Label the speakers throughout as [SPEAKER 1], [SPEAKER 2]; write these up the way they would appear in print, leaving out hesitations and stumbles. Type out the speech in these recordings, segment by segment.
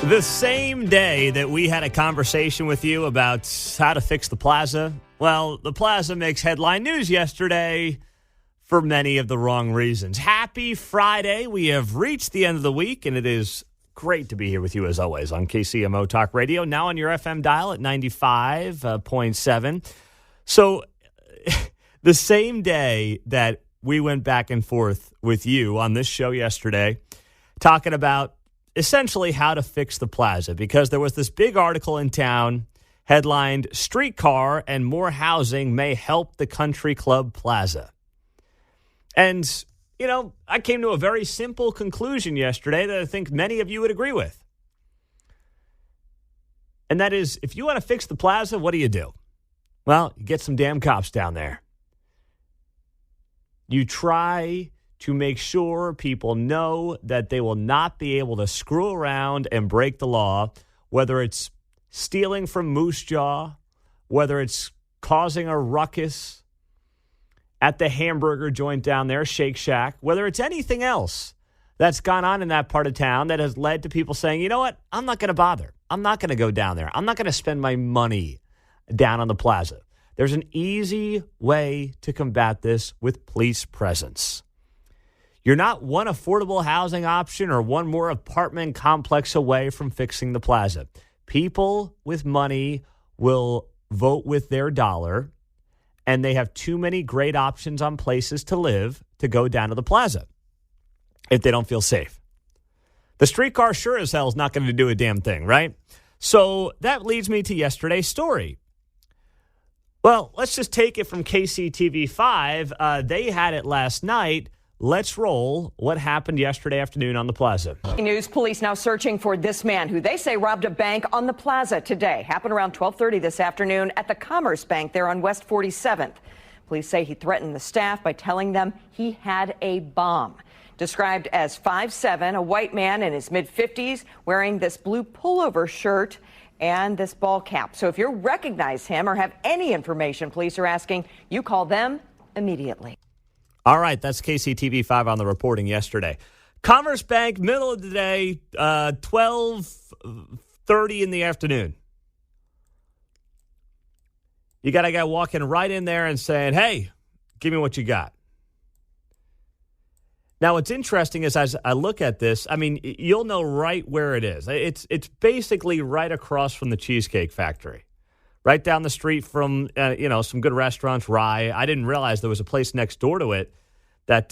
[SPEAKER 1] The same day that we had a conversation with you about how to fix the Plaza, well, the Plaza makes headline news yesterday for many of the wrong reasons. Happy Friday. We have reached the end of the week, and it is great to be here with you as always on KCMO Talk Radio, now on your FM dial at 95.7. So the same day that we went back and forth with you on this show yesterday, talking about essentially how to fix the Plaza, because there was this big article in town headlined, "Streetcar and More Housing May Help the Country Club Plaza." And, you know, I came to a very simple conclusion yesterday that I think many of you would agree with. And that is, if you want to fix the Plaza, what do? Well, you get some damn cops down there. You try to make sure people know that they will not be able to screw around and break the law, whether it's stealing from Moose Jaw, whether it's causing a ruckus at the hamburger joint down there, Shake Shack, whether it's anything else that's gone on in that part of town that has led to people saying, you know what, I'm not going to bother. I'm not going to go down there. I'm not going to spend my money down on the Plaza. There's an easy way to combat this with police presence. You're not one affordable housing option or one more apartment complex away from fixing the Plaza. People with money will vote with their dollar, and they have too many great options on places to live to go down to the Plaza if they don't feel safe. The streetcar sure as hell is not going to do a damn thing, right? So that leads me to yesterday's story. Well, let's just take it from KCTV5. They had it last night. Let's roll what happened yesterday afternoon on the Plaza.
[SPEAKER 2] News police now searching for this man who they say robbed a bank on the Plaza today. Happened around 12:30 this afternoon at the Commerce Bank there on West 47th. Police say he threatened the staff by telling them he had a bomb. Described as 5'7", a white man in his mid-50s wearing this blue pullover shirt and this ball cap. So if you recognize him or have any information, police are asking you call them immediately.
[SPEAKER 1] All right, that's KCTV5 on the reporting yesterday. Commerce Bank, middle of the day, 12:30 in the afternoon. You got a guy walking right in there and saying, hey, give me what you got. Now, what's interesting is as I look at this, I mean, you'll know right where it is. It's basically right across from the Cheesecake Factory. Right down the street from, some good restaurants, Rye. I didn't realize there was a place next door to it that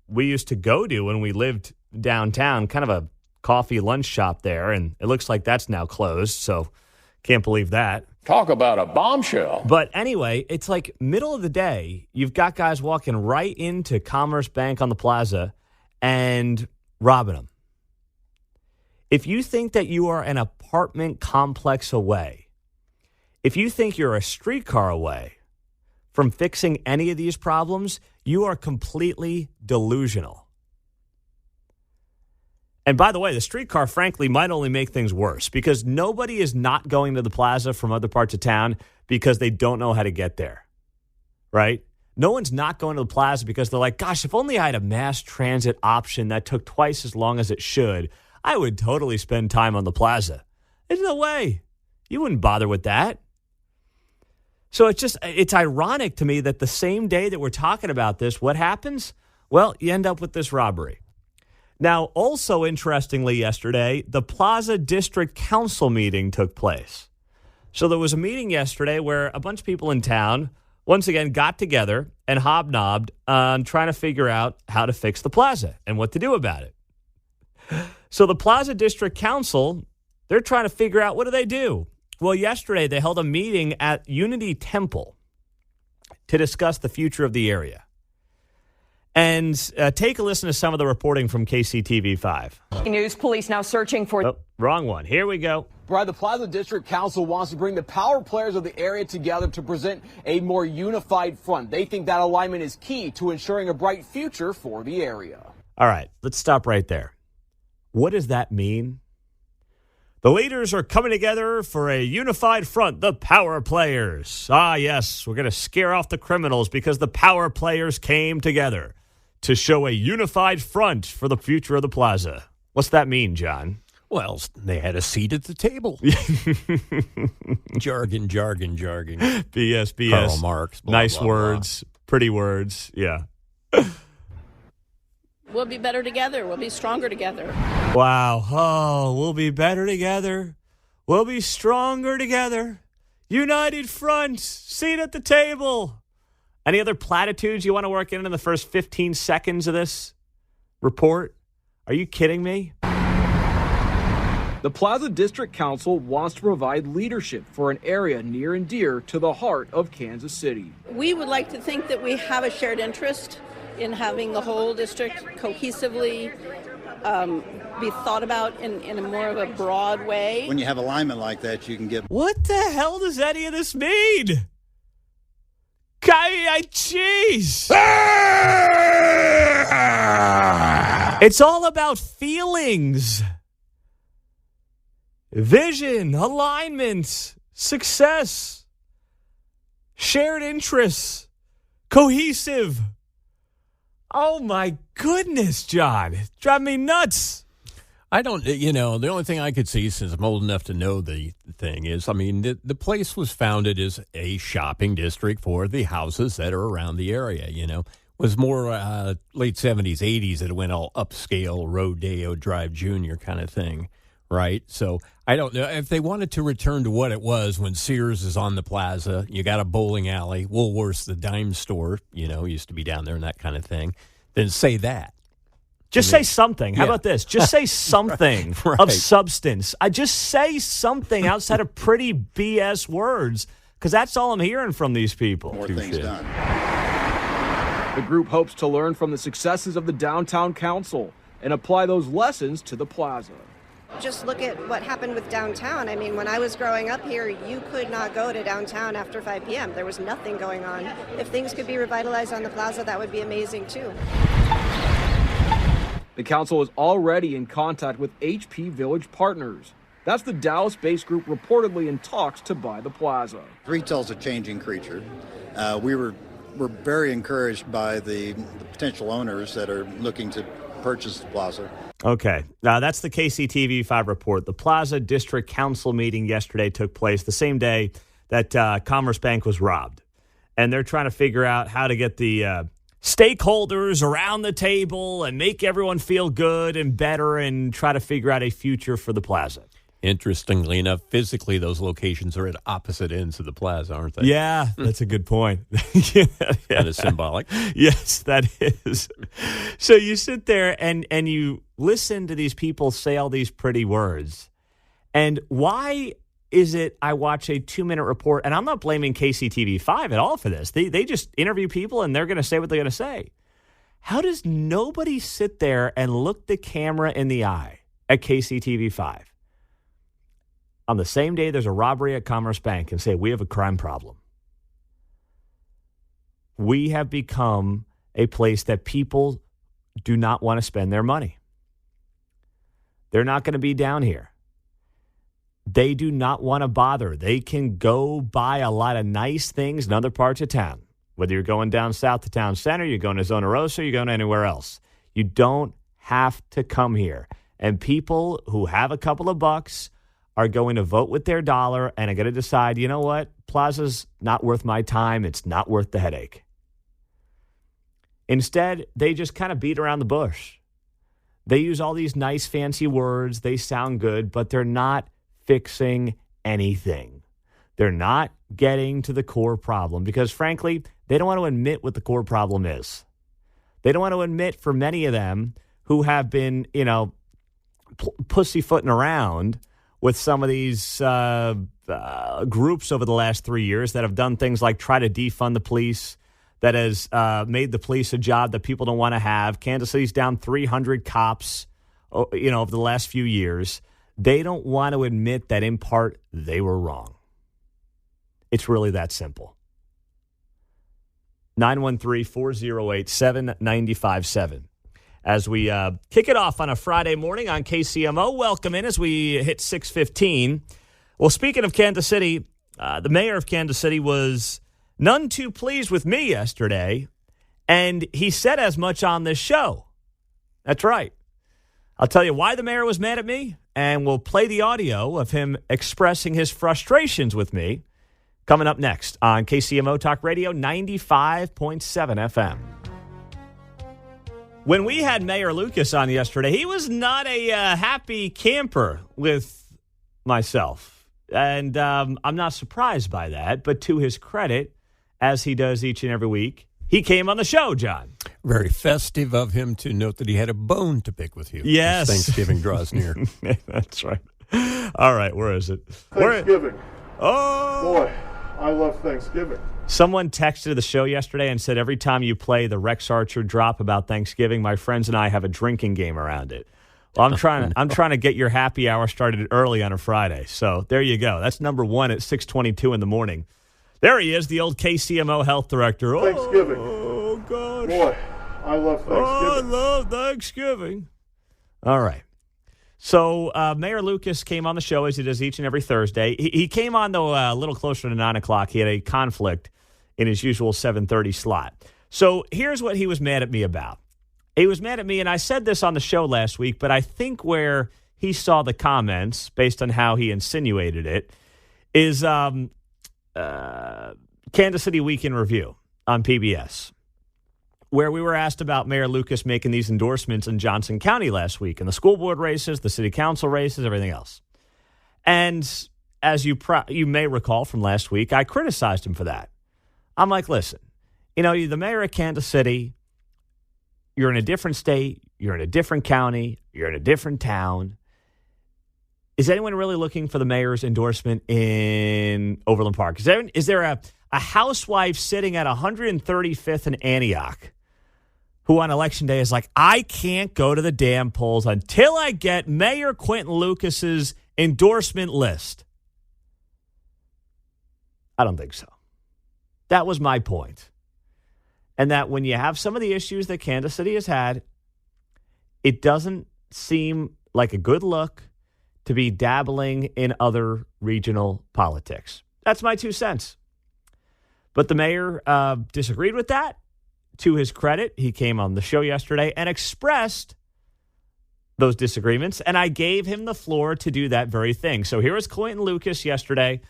[SPEAKER 1] we used to go to when we lived downtown, kind of a coffee lunch shop there, and it looks like that's now closed, so can't believe that.
[SPEAKER 3] Talk about a bombshell.
[SPEAKER 1] But anyway, it's like middle of the day, you've got guys walking right into Commerce Bank on the Plaza and robbing them. If you think that you are an apartment complex away, if you think you're a streetcar away from fixing any of these problems, you are completely delusional. And by the way, the streetcar, frankly, might only make things worse because nobody is not going to the Plaza from other parts of town because they don't know how to get there, right? No one's not going to the Plaza because they're like, gosh, if only I had a mass transit option that took twice as long as it should, I would totally spend time on the Plaza. There's no way. You wouldn't bother with that. So it's ironic to me that the same day that we're talking about this, what happens? Well, you end up with this robbery. Now, also interestingly yesterday, the Plaza District Council meeting took place. So there was a meeting yesterday where a bunch of people in town, once again, got together and hobnobbed on trying to figure out how to fix the Plaza and what to do about it. So the Plaza District Council, they're trying to figure out what do they do. Well, yesterday they held a meeting at Unity Temple to discuss the future of the area. And take a listen to some of the reporting from KCTV5.
[SPEAKER 2] News police now searching for...
[SPEAKER 1] Oh, wrong one. Here we go.
[SPEAKER 4] Brad, the Plaza District Council wants to bring the power players of the area together to present a more unified front. They think that alignment is key to ensuring a bright future for the area.
[SPEAKER 1] All right, let's stop right there. What does that mean? The leaders are coming together for a unified front, the power players. Ah, yes, we're going to scare off the criminals because the power players came together to show a unified front for the future of the Plaza. What's that mean, John?
[SPEAKER 5] Well, they had a seat at the table. Jargon.
[SPEAKER 1] BS.
[SPEAKER 5] Karl Marx. Blah,
[SPEAKER 1] nice
[SPEAKER 5] blah,
[SPEAKER 1] words, pretty words. Yeah.
[SPEAKER 6] We'll be better together. We'll be stronger together.
[SPEAKER 1] Wow. Oh, we'll be better together. We'll be stronger together. United front, seat at the table. Any other platitudes you want to work in the first 15 seconds of this report? Are you kidding me?
[SPEAKER 4] The Plaza District Council wants to provide leadership for an area near and dear to the heart of Kansas City.
[SPEAKER 6] We would like to think that we have a shared interest in having the whole district cohesively be thought about in a more of a broad way.
[SPEAKER 7] When you have alignment like that, you can get...
[SPEAKER 1] What the hell does any of this mean? Jeez. It's all about feelings. Vision, alignment, success, shared interests, cohesive. Oh, my goodness, John. It's driving me nuts.
[SPEAKER 5] I don't, the only thing I could see, since I'm old enough to know the thing, is, the place was founded as a shopping district for the houses that are around the area, It was more late 70s, 80s, it went all upscale, Rodeo Drive Jr. kind of thing, right? So I don't know if they wanted to return to what it was when Sears is on the plaza. You got a bowling alley, Woolworth's, the dime store, used to be down there and that kind of thing. Then say that.
[SPEAKER 1] Just say something. How about this? Just say something
[SPEAKER 5] Right.
[SPEAKER 1] of substance. I just say something outside of pretty BS words, because that's all I'm hearing from these people.
[SPEAKER 7] More things done.
[SPEAKER 4] The group hopes to learn from the successes of the downtown council and apply those lessons to the plaza.
[SPEAKER 8] Just look at what happened with downtown. When I was growing up here, you could not go to downtown after 5 p.m. There was nothing going on. If things could be revitalized on the plaza, that would be amazing too.
[SPEAKER 4] The council is already in contact with HP Village Partners. That's the Dallas-based group reportedly in talks to buy the plaza.
[SPEAKER 7] Retail's a changing creature. We're very encouraged by the potential owners that are looking to purchase the plaza.
[SPEAKER 1] Okay. That's the KCTV5 report. The Plaza District Council meeting yesterday took place the same day that Commerce Bank was robbed. And they're trying to figure out how to get the stakeholders around the table and make everyone feel good and better and try to figure out a future for the plaza.
[SPEAKER 5] Interestingly enough, physically, those locations are at opposite ends of the plaza, aren't they?
[SPEAKER 1] Yeah, that's a good point.
[SPEAKER 5] Kind of symbolic.
[SPEAKER 1] Yes, that is. So you sit there and you listen to these people say all these pretty words. And why is it I watch a 2-minute report, and I'm not blaming KCTV5 at all for this. They just interview people, and they're going to say what they're going to say. How does nobody sit there and look the camera in the eye at KCTV5 on the same day there's a robbery at Commerce Bank and say, we have a crime problem? We have become a place that people do not want to spend their money. They're not going to be down here. They do not want to bother. They can go buy a lot of nice things in other parts of town. Whether you're going down south to town center, you're going to Zona Rosa, you're going anywhere else. You don't have to come here. And people who have a couple of bucks are going to vote with their dollar and are going to decide, you know what, Plaza's not worth my time. It's not worth the headache. Instead, they just kind of beat around the bush. They use all these nice, fancy words. They sound good, but they're not fixing anything. They're not getting to the core problem because, frankly, they don't want to admit what the core problem is. They don't want to admit, for many of them who have been, pussyfooting around with some of these groups over the last 3 years that have done things like try to defund the police, that has made the police a job that people don't want to have. Kansas City's down 300 cops, over the last few years. They don't want to admit that, in part, they were wrong. It's really that simple. 913-408-7957. As we kick it off on a Friday morning on KCMO, welcome in as we hit 6:15. Well, speaking of Kansas City, the mayor of Kansas City was none too pleased with me yesterday, and he said as much on this show. That's right. I'll tell you why the mayor was mad at me, and we'll play the audio of him expressing his frustrations with me coming up next on KCMO Talk Radio 95.7 FM. When we had Mayor Lucas on yesterday, he was not a happy camper with myself. And I'm not surprised by that. But to his credit, as he does each and every week, he came on the show, John.
[SPEAKER 5] Very festive of him to note that he had a bone to pick with you.
[SPEAKER 1] Yes.
[SPEAKER 5] As Thanksgiving draws near.
[SPEAKER 1] That's right. All right, where is it?
[SPEAKER 9] Thanksgiving.
[SPEAKER 1] Oh!
[SPEAKER 9] Boy, I love Thanksgiving.
[SPEAKER 1] Someone texted the show yesterday and said every time you play the Rex Archer drop about Thanksgiving, my friends and I have a drinking game around it. Well, I'm trying to get your happy hour started early on a Friday. So there you go. That's number one at 6:22 in the morning. There he is, the old KCMO health director.
[SPEAKER 9] Thanksgiving.
[SPEAKER 1] Oh, gosh.
[SPEAKER 9] Boy, I love Thanksgiving.
[SPEAKER 1] Oh, I love Thanksgiving. All right. So Mayor Lucas came on the show as he does each and every Thursday. He came on, though, a little closer to 9 o'clock. He had a conflict in his usual 7:30 slot. So here's what he was mad at me about. He was mad at me, and I said this on the show last week, but I think where he saw the comments, based on how he insinuated it, is Kansas City Week in Review on PBS, where we were asked about Mayor Lucas making these endorsements in Johnson County last week, in the school board races, the city council races, everything else. And as you may recall from last week, I criticized him for that. I'm like, listen, the mayor of Kansas City, you're in a different state, you're in a different county, you're in a different town. Is anyone really looking for the mayor's endorsement in Overland Park? Is there a housewife sitting at 135th and Antioch who on Election Day is like, I can't go to the damn polls until I get Mayor Quentin Lucas's endorsement list? I don't think so. That was my point. And that when you have some of the issues that Kansas City has had, it doesn't seem like a good look to be dabbling in other regional politics. That's my 2 cents. But the mayor disagreed with that. To his credit, he came on the show yesterday and expressed those disagreements, and I gave him the floor to do that very thing. So here is Quentin Lucas yesterday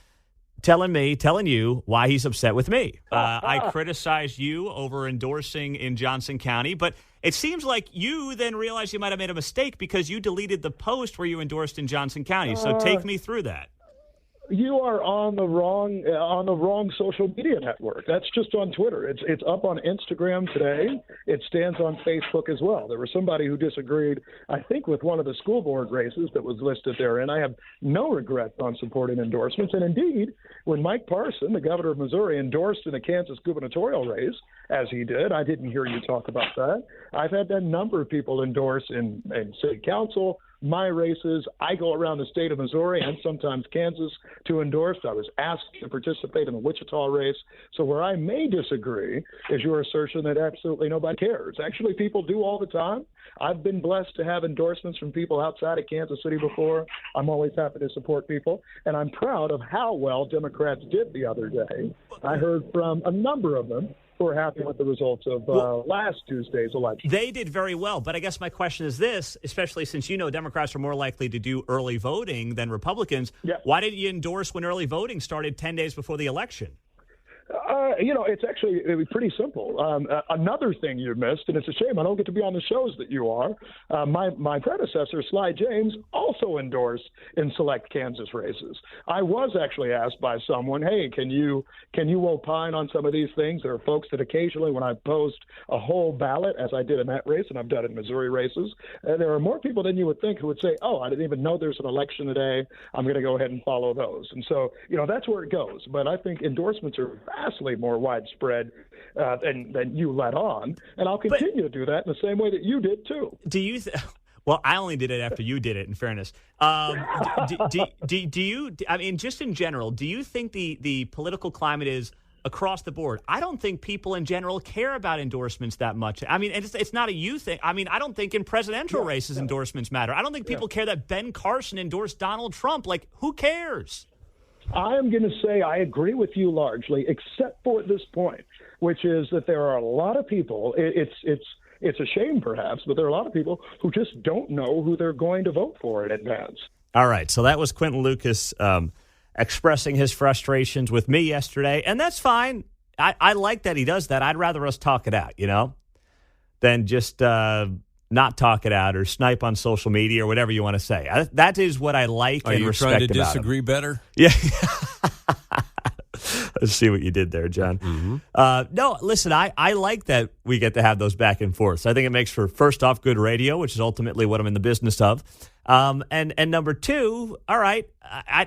[SPEAKER 1] telling you why he's upset with me. I criticized you over endorsing in Johnson County, but it seems like you then realized you might have made a mistake because you deleted the post where you endorsed in Johnson County. So take me through that.
[SPEAKER 9] You are on the wrong social media network. That's just on Twitter. It's up on Instagram today. It stands on Facebook as well. There was somebody who disagreed, I think, with one of the school board races that was listed there, and I have no regrets on supporting endorsements. And indeed, when Mike Parson, the governor of Missouri, endorsed in the Kansas gubernatorial race, as he did, I didn't hear you talk about that. I've had a number of people endorse in city council, my races. I go around the state of Missouri and sometimes Kansas to endorse. I was asked to participate in the Wichita race. So where I may disagree is your assertion that absolutely nobody cares. Actually, people do all the time. I've been blessed to have endorsements from people outside of Kansas City before. I'm always happy to support people, and I'm proud of how well Democrats did the other day. I heard from a number of them who are happy with the results of last Tuesday's election.
[SPEAKER 1] They did very well, but I guess my question is this, especially since Democrats are more likely to do early voting than Republicans. Yeah. Why didn't you endorse when early voting started 10 days before the election?
[SPEAKER 9] It's actually pretty simple. Another thing you missed, and it's a shame I don't get to be on the shows that you are, my predecessor, Sly James, also endorsed in select Kansas races. I was actually asked by someone, hey, can you opine on some of these things? There are folks that occasionally, when I post a whole ballot, as I did in that race, and I've done it in Missouri races, there are more people than you would think who would say, oh, I didn't even know there's an election today. I'm going to go ahead and follow those. And so, that's where it goes. But I think endorsements are vastly more widespread than you let on, and I'll continue to do that in the same way that you did too.
[SPEAKER 1] Do you? Well, I only did it after you did it. In fairness, do you? I mean, just in general, do you think the political climate is across the board? I don't think people in general care about endorsements that much. I mean, it's not a you thing. I mean, I don't think in presidential races endorsements matter. I don't think people care that Ben Carson endorsed Donald Trump. Like, who cares?
[SPEAKER 9] I am going to say I agree with you largely, except for this point, which is that there are a lot of people. It's It's a shame, perhaps, but there are a lot of people who just don't know who they're going to vote for in advance.
[SPEAKER 1] All right, so that was Quentin Lucas expressing his frustrations with me yesterday, and that's fine. I like that he does that. I'd rather us talk it out, than just not talk it out or snipe on social media or whatever you want to say. That is what I like and respect about him.
[SPEAKER 5] Are you trying to disagree better?
[SPEAKER 1] Yeah. Let's see what you did there, John.
[SPEAKER 5] Mm-hmm.
[SPEAKER 1] No, listen, I like that we get to have those back and forths. I think it makes for, first off, good radio, which is ultimately what I'm in the business of. And number two, all right,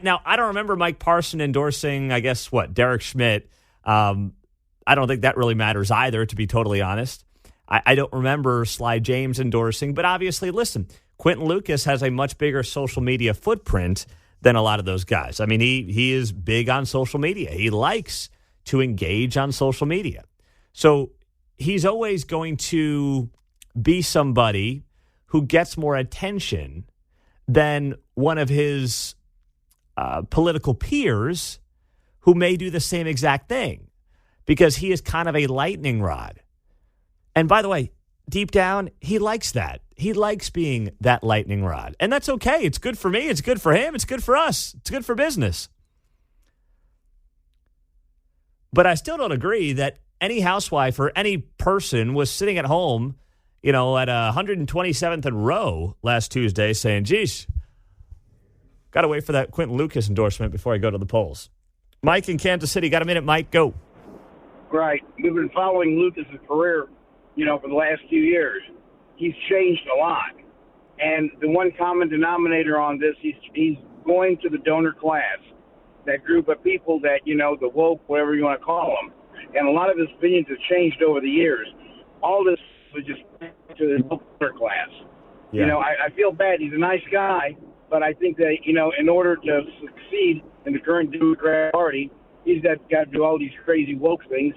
[SPEAKER 1] now I don't remember Mike Parson endorsing, I guess, Derek Schmidt. I don't think that really matters either, to be totally honest. I don't remember Sly James endorsing, but obviously, listen, Quentin Lucas has a much bigger social media footprint than a lot of those guys. I mean, he is big on social media. He likes to engage on social media. So he's always going to be somebody who gets more attention than one of his political peers who may do the same exact thing because he is kind of a lightning rod. And by the way, deep down, he likes that. He likes being that lightning rod. And that's okay. It's good for me. It's good for him. It's good for us. It's good for business. But I still don't agree that any housewife or any person was sitting at home, at 127th and Roe last Tuesday saying, geez, got to wait for that Quentin Lucas endorsement before I go to the polls. Mike in Kansas City. Got a minute, Mike? Go.
[SPEAKER 10] Right. We've been following Lucas's career, for the last few years. He's changed a lot. And the one common denominator on this, he's going to the donor class, that group of people that, the woke, whatever you want to call them. And a lot of his opinions have changed over the years. All this was just to the donor class.
[SPEAKER 1] Yeah.
[SPEAKER 10] I feel bad. He's a nice guy, but I think that, in order to succeed in the current Democratic Party, he's got to do all these crazy woke things,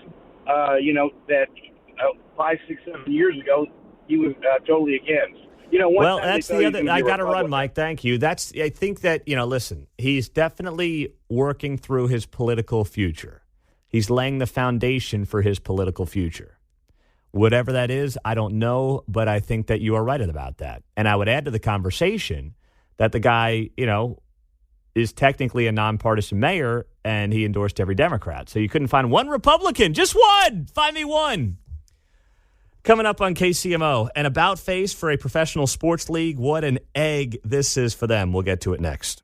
[SPEAKER 10] that 5, 6, 7 years ago he was totally against.
[SPEAKER 1] Well, that's the other. I got to run, Mike. Thank you. I think that, listen, he's definitely working through his political future. He's laying the foundation for his political future. Whatever that is, I don't know, but I think that you are right about that. And I would add to the conversation that the guy, is technically a nonpartisan mayor, and he endorsed every Democrat. So you couldn't find one Republican, just one. Find me one. Coming up on KCMO, an about face for a professional sports league. What an egg this is for them. We'll get to it next.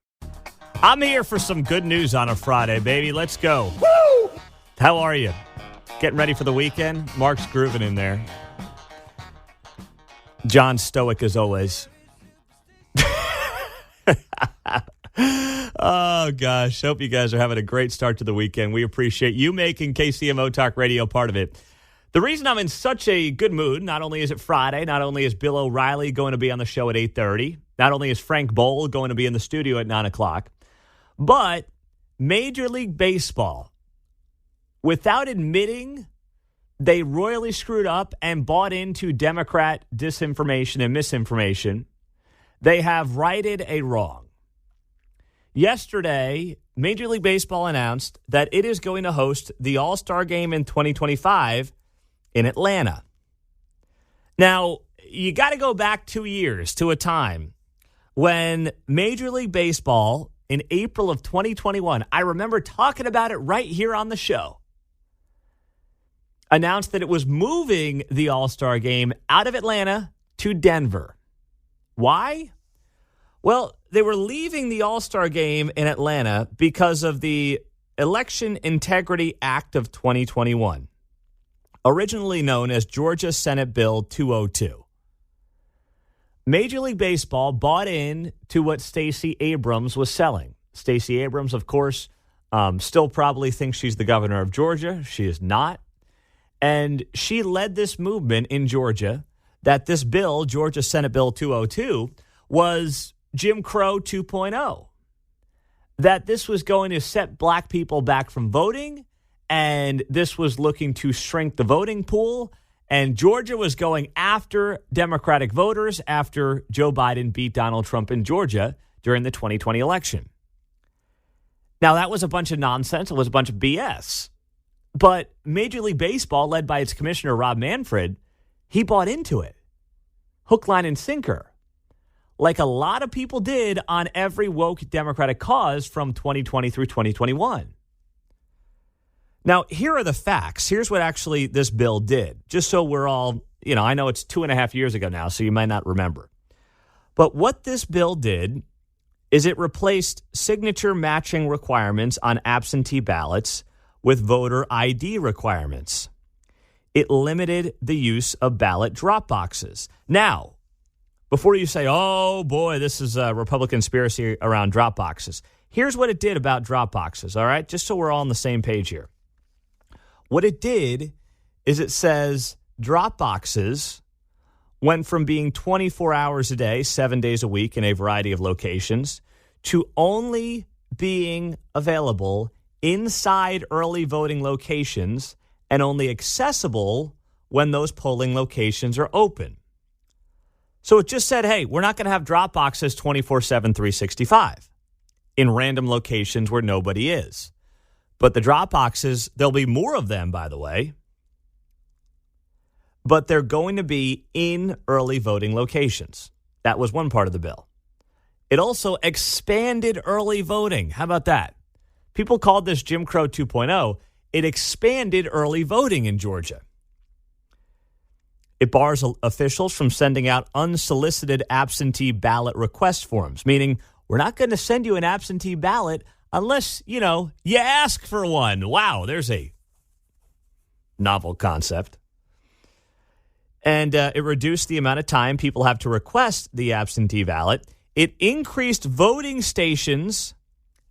[SPEAKER 1] I'm here for some good news on a Friday, baby. Let's go. Woo! How are you? Getting ready for the weekend? Mark's grooving in there. John's stoic as always. Oh, gosh. Hope you guys are having a great start to the weekend. We appreciate you making KCMO Talk Radio part of it. The reason I'm in such a good mood, not only is it Friday, not only is Bill O'Reilly going to be on the show at 8:30, not only is Frank Bowl going to be in the studio at 9 o'clock, but Major League Baseball, without admitting they royally screwed up and bought into Democrat disinformation and misinformation, they have righted a wrong. Yesterday, Major League Baseball announced that it is going to host the All-Star Game in 2025 in Atlanta. Now, you got to go back 2 years to a time when Major League Baseball in April of 2021, I remember talking about it right here on the show, announced that it was moving the All-Star Game out of Atlanta to Denver. Why? Well, they were leaving the All-Star Game in Atlanta because of the Election Integrity Act of 2021, originally known as Georgia Senate Bill 202. Major League Baseball bought in to what Stacey Abrams was selling. Stacey Abrams, of course, still probably thinks she's the governor of Georgia. She is not. And she led this movement in Georgia that this bill, Georgia Senate Bill 202, was Jim Crow 2.0. That this was going to set black people back from voting, and this was looking to shrink the voting pool, and Georgia was going after Democratic voters after Joe Biden beat Donald Trump in Georgia during the 2020 election. Now, that was a bunch of nonsense. It was a bunch of BS. But Major League Baseball, led by its commissioner, Rob Manfred, He bought into it. Hook, line, and sinker. Like a lot of people did on every woke Democratic cause from 2020 through 2021. Now, here are the facts. Here's what actually this bill did. Just so we're all, I know it's 2.5 years ago now, so you might not remember. But what this bill did is it replaced signature matching requirements on absentee ballots with voter ID requirements. It limited the use of ballot drop boxes. Now, before you say, oh, boy, this is a Republican conspiracy around drop boxes, here's what it did about drop boxes, all right? Just so we're all on the same page here. What it did is it says drop boxes went from being 24 hours a day, 7 days a week in a variety of locations, to only being available inside early voting locations and only accessible when those polling locations are open. So it just said, hey, we're not going to have drop boxes 24/7, 365 in random locations where nobody is. But the drop boxes, there'll be more of them, by the way, but they're going to be in early voting locations. That was one part of the bill. It also expanded early voting. How about that? People called this Jim Crow 2.0. It expanded early voting in Georgia. It bars officials from sending out unsolicited absentee ballot request forms, meaning we're not going to send you an absentee ballot unless, you ask for one. Wow, there's a novel concept. And it reduced the amount of time people have to request the absentee ballot. It increased voting stations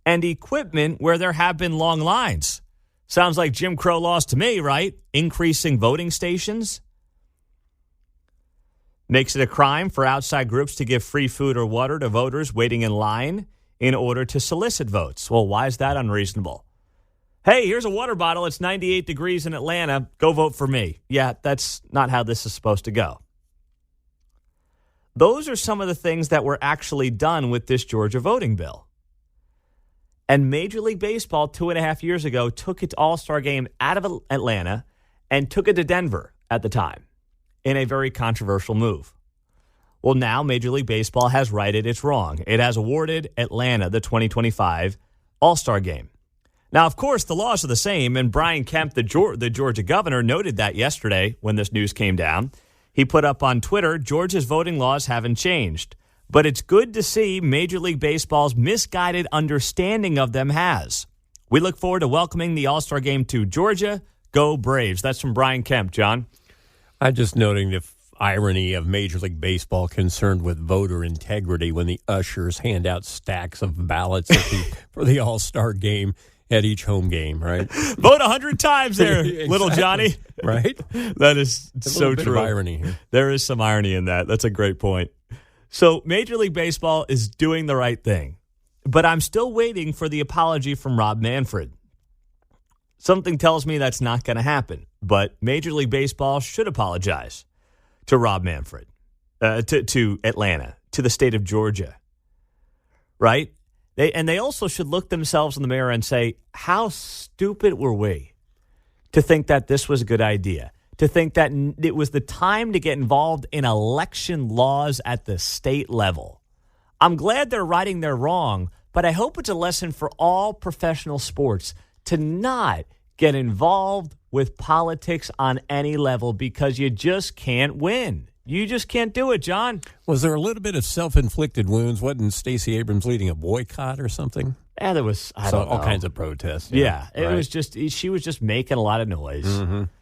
[SPEAKER 1] and equipment where there have been long lines. Sounds like Jim Crow laws to me, right? Increasing voting stations. Makes it a crime for outside groups to give free food or water to voters waiting in line in order to solicit votes. Well, why is that unreasonable? Hey, here's a water bottle. It's 98 degrees in Atlanta. Go vote for me. Yeah, that's not how this is supposed to go. Those are some of the things that were actually done with this Georgia voting bill. And Major League Baseball 2.5 years ago took its All-Star game out of Atlanta and took it to Denver at the time in a very controversial move. Well, now Major League Baseball has righted its wrong. It has awarded Atlanta the 2025 All-Star game. Now, of course, the laws are the same, and Brian Kemp, the Georgia governor, noted that yesterday when this news came down. He put up on Twitter, Georgia's voting laws haven't changed, but it's good to see Major League Baseball's misguided understanding of them has. We look forward to welcoming the All-Star game to Georgia. Go Braves. That's from Brian Kemp, John.
[SPEAKER 5] I'm just noting the irony of Major League Baseball concerned with voter integrity when the ushers hand out stacks of ballots for the All-Star game at each home game, right?
[SPEAKER 1] Vote 100 times there, exactly. Little Johnny.
[SPEAKER 5] Right?
[SPEAKER 1] That is so
[SPEAKER 5] bit
[SPEAKER 1] true.
[SPEAKER 5] Of irony here.
[SPEAKER 1] There is some irony in that. That's a great point. So Major League Baseball is doing the right thing, but I'm still waiting for the apology from Rob Manfred. Something tells me that's not going to happen, but Major League Baseball should apologize to Rob Manfred, to Atlanta, to the state of Georgia, right? They also should look themselves in the mirror and say, how stupid were we to think that this was a good idea, to think that it was the time to get involved in election laws at the state level. I'm glad they're righting their wrong, but I hope it's a lesson for all professional sports to not get involved with politics on any level because you just can't win. You just can't do it, John.
[SPEAKER 5] Was there a little bit of self-inflicted wounds? Wasn't Stacey Abrams leading a boycott or something?
[SPEAKER 1] Yeah, there was
[SPEAKER 5] all kinds of protests.
[SPEAKER 1] Yeah,
[SPEAKER 5] right.
[SPEAKER 1] It was just she was just making a lot of noise.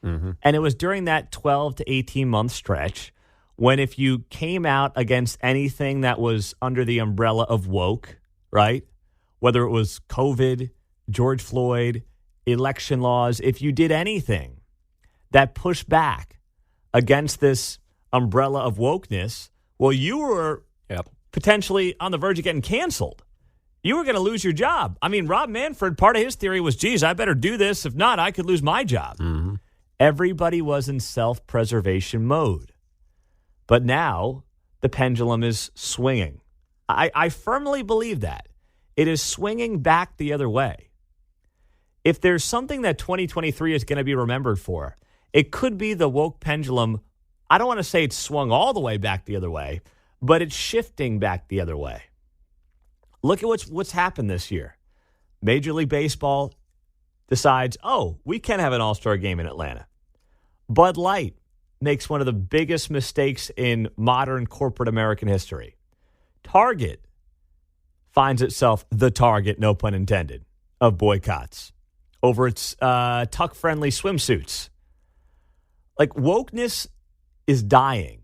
[SPEAKER 1] And it was during that 12 to 18-month stretch when if you came out against anything that was under the umbrella of woke, right, whether it was COVID, George Floyd, election laws, if you did anything that pushed back against this umbrella of wokeness, well, you were potentially on the verge of getting canceled. You were going to lose your job. I mean, Rob Manfred, part of his theory was, geez, I better do this. If not, I could lose my job.
[SPEAKER 5] Mm-hmm.
[SPEAKER 1] Everybody was in self-preservation mode. But now the pendulum is swinging. I firmly believe that. It is swinging back the other way. If there's something that 2023 is going to be remembered for, it could be the woke pendulum, I don't want to say it's swung all the way back the other way, but it's shifting back the other way. Look at what's happened this year. Major League Baseball decides, we can have an all-star game in Atlanta. Bud Light makes one of the biggest mistakes in modern corporate American history. Target finds itself the target, no pun intended, of boycotts over its tuck-friendly swimsuits. Like, wokeness is dying.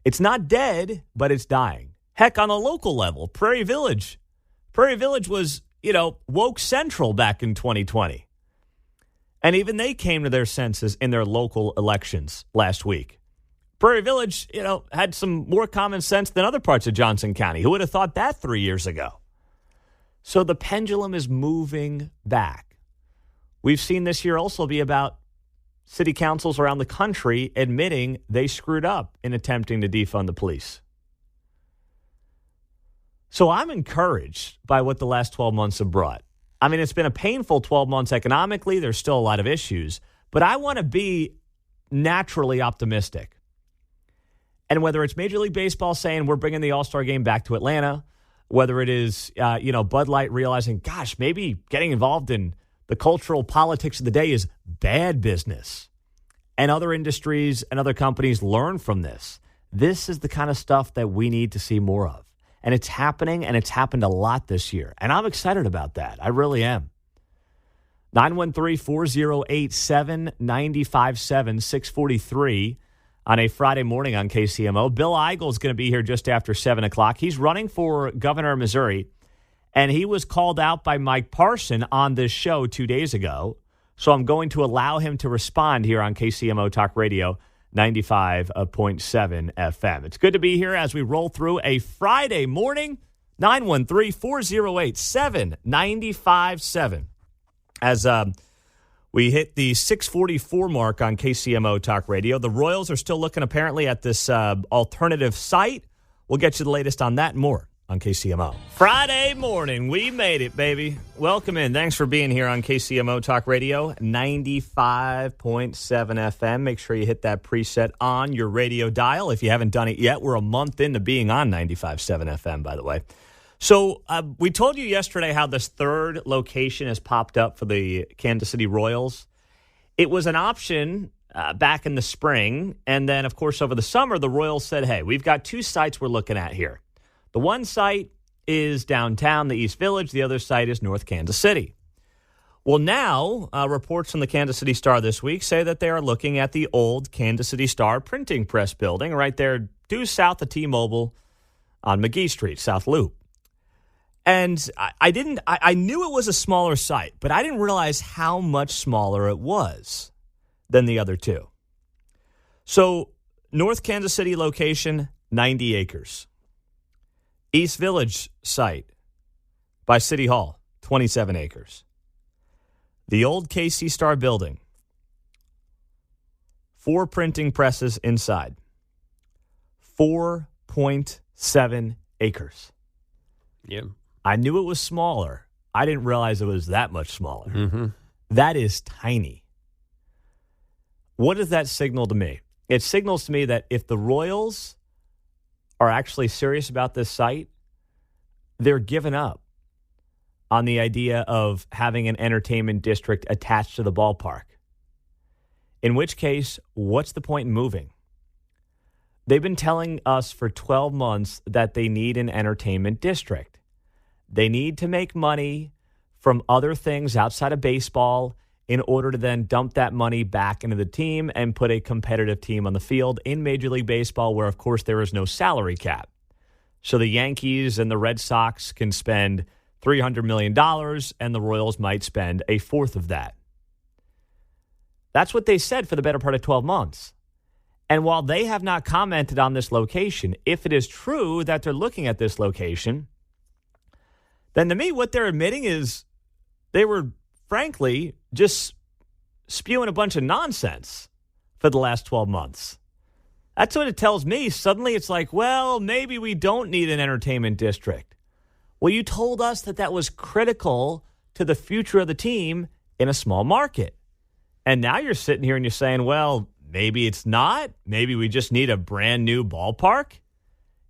[SPEAKER 1] It's not dead, but it's dying. Heck, on a local level, Prairie Village was, woke central back in 2020. And even they came to their senses in their local elections last week. Prairie Village, had some more common sense than other parts of Johnson County. Who would have thought that 3 years ago? So the pendulum is moving back. We've seen this year also be about city councils around the country admitting they screwed up in attempting to defund the police. So I'm encouraged by what the last 12 months have brought. I mean, it's been a painful 12 months economically. There's still a lot of issues, but I want to be naturally optimistic. And whether it's Major League Baseball saying we're bringing the All-Star game back to Atlanta, whether it is, Bud Light realizing, gosh, maybe getting involved in the cultural politics of the day is bad business, and other industries and other companies learn from this. This is the kind of stuff that we need to see more of. And it's happening, and it's happened a lot this year. And I'm excited about that. I really am. 913-408-7957, 643 on a Friday morning on KCMO. Bill Eigel is going to be here just after 7 o'clock. He's running for governor of Missouri, and he was called out by Mike Parson on this show 2 days ago. So I'm going to allow him to respond here on KCMO Talk Radio 95.7 FM. It's good to be here as we roll through a Friday morning. 913-408-7957. As we hit the 644 mark on KCMO Talk Radio, the Royals are still looking apparently at this alternative site. We'll get you the latest on that and more on KCMO. Friday morning, we made it, baby. Welcome in. Thanks for being here on KCMO Talk Radio, 95.7 FM. Make sure you hit that preset on your radio dial if you haven't done it yet. We're a month into being on 95.7 FM, by the way. So we told you yesterday how this third location has popped up for the Kansas City Royals. It was an option back in the spring, and then, of course, over the summer, the Royals said, hey, we've got two sites we're looking at here. The one site is downtown, the East Village. The other site is North Kansas City. Well, now, reports from the Kansas City Star this week say that they are looking at the old Kansas City Star printing press building right there due south of T-Mobile on McGee Street, South Loop. And I knew it was a smaller site, but I didn't realize how much smaller it was than the other two. So, North Kansas City location, 90 acres. East Village site by City Hall, 27 acres. The old KC Star building, 4 printing presses inside, 4.7 acres.
[SPEAKER 5] Yeah.
[SPEAKER 1] I knew it was smaller. I didn't realize it was that much smaller.
[SPEAKER 5] Mm-hmm.
[SPEAKER 1] That is tiny. What does that signal to me? It signals to me that if the Royals are actually serious about this site, they're giving up on the idea of having an entertainment district attached to the ballpark. In which case, what's the point in moving? They've been telling us for 12 months that they need an entertainment district. They need to make money from other things outside of baseball in order to then dump that money back into the team and put a competitive team on the field in Major League Baseball, where, of course, there is no salary cap. So the Yankees and the Red Sox can spend $300 million, and the Royals might spend a fourth of that. That's what they said for the better part of 12 months. And while they have not commented on this location, if it is true that they're looking at this location, then to me what they're admitting is they were, frankly, just spewing a bunch of nonsense for the last 12 months. That's what it tells me. Suddenly it's like, well, maybe we don't need an entertainment district. Well, you told us that that was critical to the future of the team in a small market. And now you're sitting here and you're saying, well, Maybe it's not. Maybe we just need a brand new ballpark.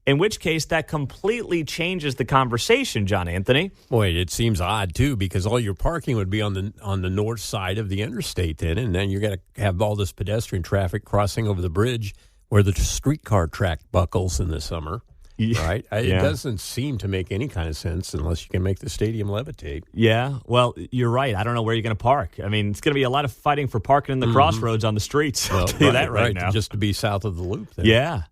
[SPEAKER 1] In which case, that completely changes the conversation, John Anthony.
[SPEAKER 5] Boy, it seems odd, too, because all your parking would be on the north side of the interstate then, and then you're going to have all this pedestrian traffic crossing over the bridge where the streetcar track buckles in the summer, right? It doesn't seem to make any kind of sense unless you can make the stadium levitate.
[SPEAKER 1] Yeah, well, you're right. I don't know where you're going to park. I mean, it's going to be a lot of fighting for parking in the crossroads on the streets. I'll tell you that right now.
[SPEAKER 5] Just to be south of the loop then.
[SPEAKER 1] Yeah.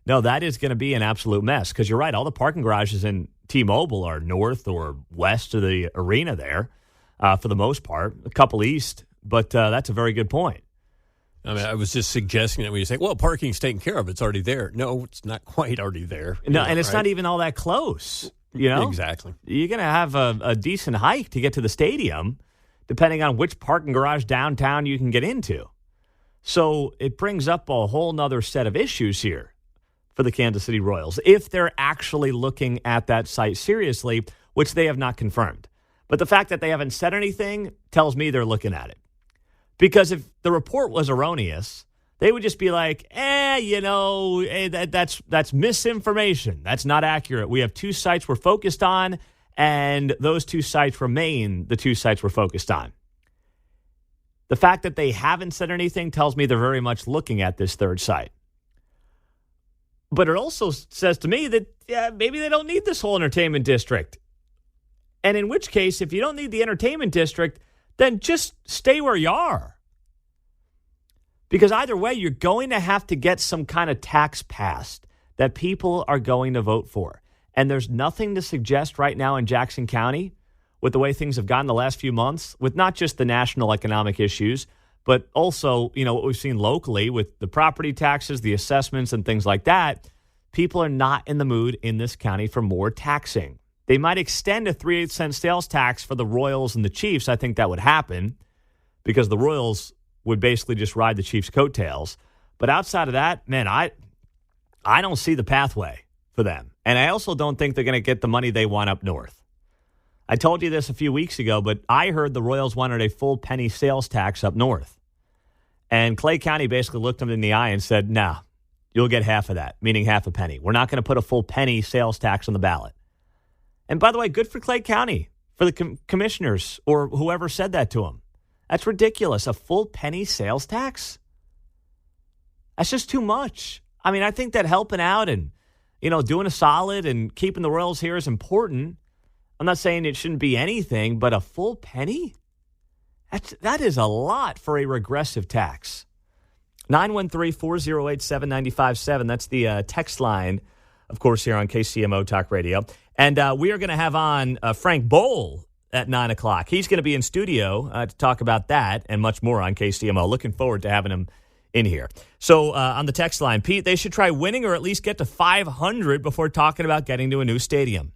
[SPEAKER 1] No, that is going to be an absolute mess because you're right. All the parking garages in T-Mobile are north or west of the arena there for the most part, a couple east, but that's a very good point.
[SPEAKER 5] I mean, I was just suggesting that when you say, well, parking's taken care of, it's already there. No, it's not quite already there.
[SPEAKER 1] No, and it's not even all that close, you know?
[SPEAKER 5] Exactly.
[SPEAKER 1] You're going to have a decent hike to get to the stadium depending on which parking garage downtown you can get into. So it brings up a whole nother set of issues here for the Kansas City Royals, if they're actually looking at that site seriously, which they have not confirmed. But the fact that they haven't said anything tells me they're looking at it. Because if the report was erroneous, they would just be like, that's misinformation. That's not accurate. We have two sites we're focused on, and those two sites remain the two sites we're focused on. The fact that they haven't said anything tells me they're very much looking at this third site. But it also says to me that maybe they don't need this whole entertainment district. And in which case, if you don't need the entertainment district, then just stay where you are. Because either way, you're going to have to get some kind of tax passed that people are going to vote for. And there's nothing to suggest right now in Jackson County, with the way things have gone the last few months, with not just the national economic issues, but also, what we've seen locally with the property taxes, the assessments, and things like that. People are not in the mood in this county for more taxing. They might extend a 3/8 sales tax for the Royals and the Chiefs. I think that would happen because the Royals would basically just ride the Chiefs' coattails. But outside of that, man, I don't see the pathway for them. And I also don't think they're going to get the money they want up north. I told you this a few weeks ago, but I heard the Royals wanted a full penny sales tax up north. And Clay County basically looked them in the eye and said, no, you'll get half of that, meaning half a penny. We're not going to put a full penny sales tax on the ballot. And by the way, good for Clay County, for the commissioners or whoever said that to them. That's ridiculous. A full penny sales tax? That's just too much. I mean, I think that helping out and, doing a solid and keeping the Royals here is important. I'm not saying it shouldn't be anything, but a full penny? That is a lot for a regressive tax. 913-408-7957. That's the text line, of course, here on KCMO Talk Radio. And we are going to have on Frank Bowl at 9 o'clock. He's going to be in studio to talk about that and much more on KCMO. Looking forward to having him in here. So on the text line, Pete, they should try winning or at least get to 500 before talking about getting to a new stadium.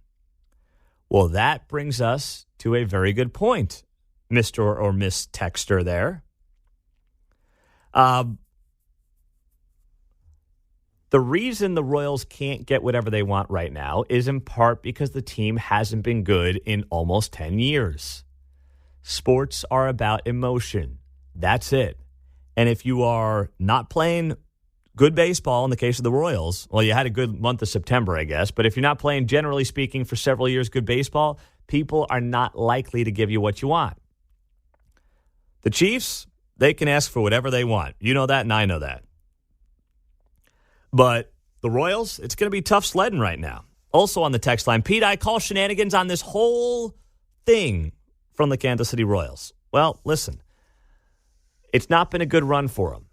[SPEAKER 1] Well, that brings us to a very good point, Mr. or Miss Texter there. The reason the Royals can't get whatever they want right now is in part because the team hasn't been good in almost 10 years. Sports are about emotion. That's it. And if you are not playing good baseball in the case of the Royals, well, you had a good month of September, I guess, but if you're not playing, generally speaking, for several years good baseball, people are not likely to give you what you want. The Chiefs, they can ask for whatever they want. You know that, and I know that. But the Royals, it's going to be tough sledding right now. Also on the text line, Pete, I call shenanigans on this whole thing from the Kansas City Royals. Well, listen, it's not been a good run for them.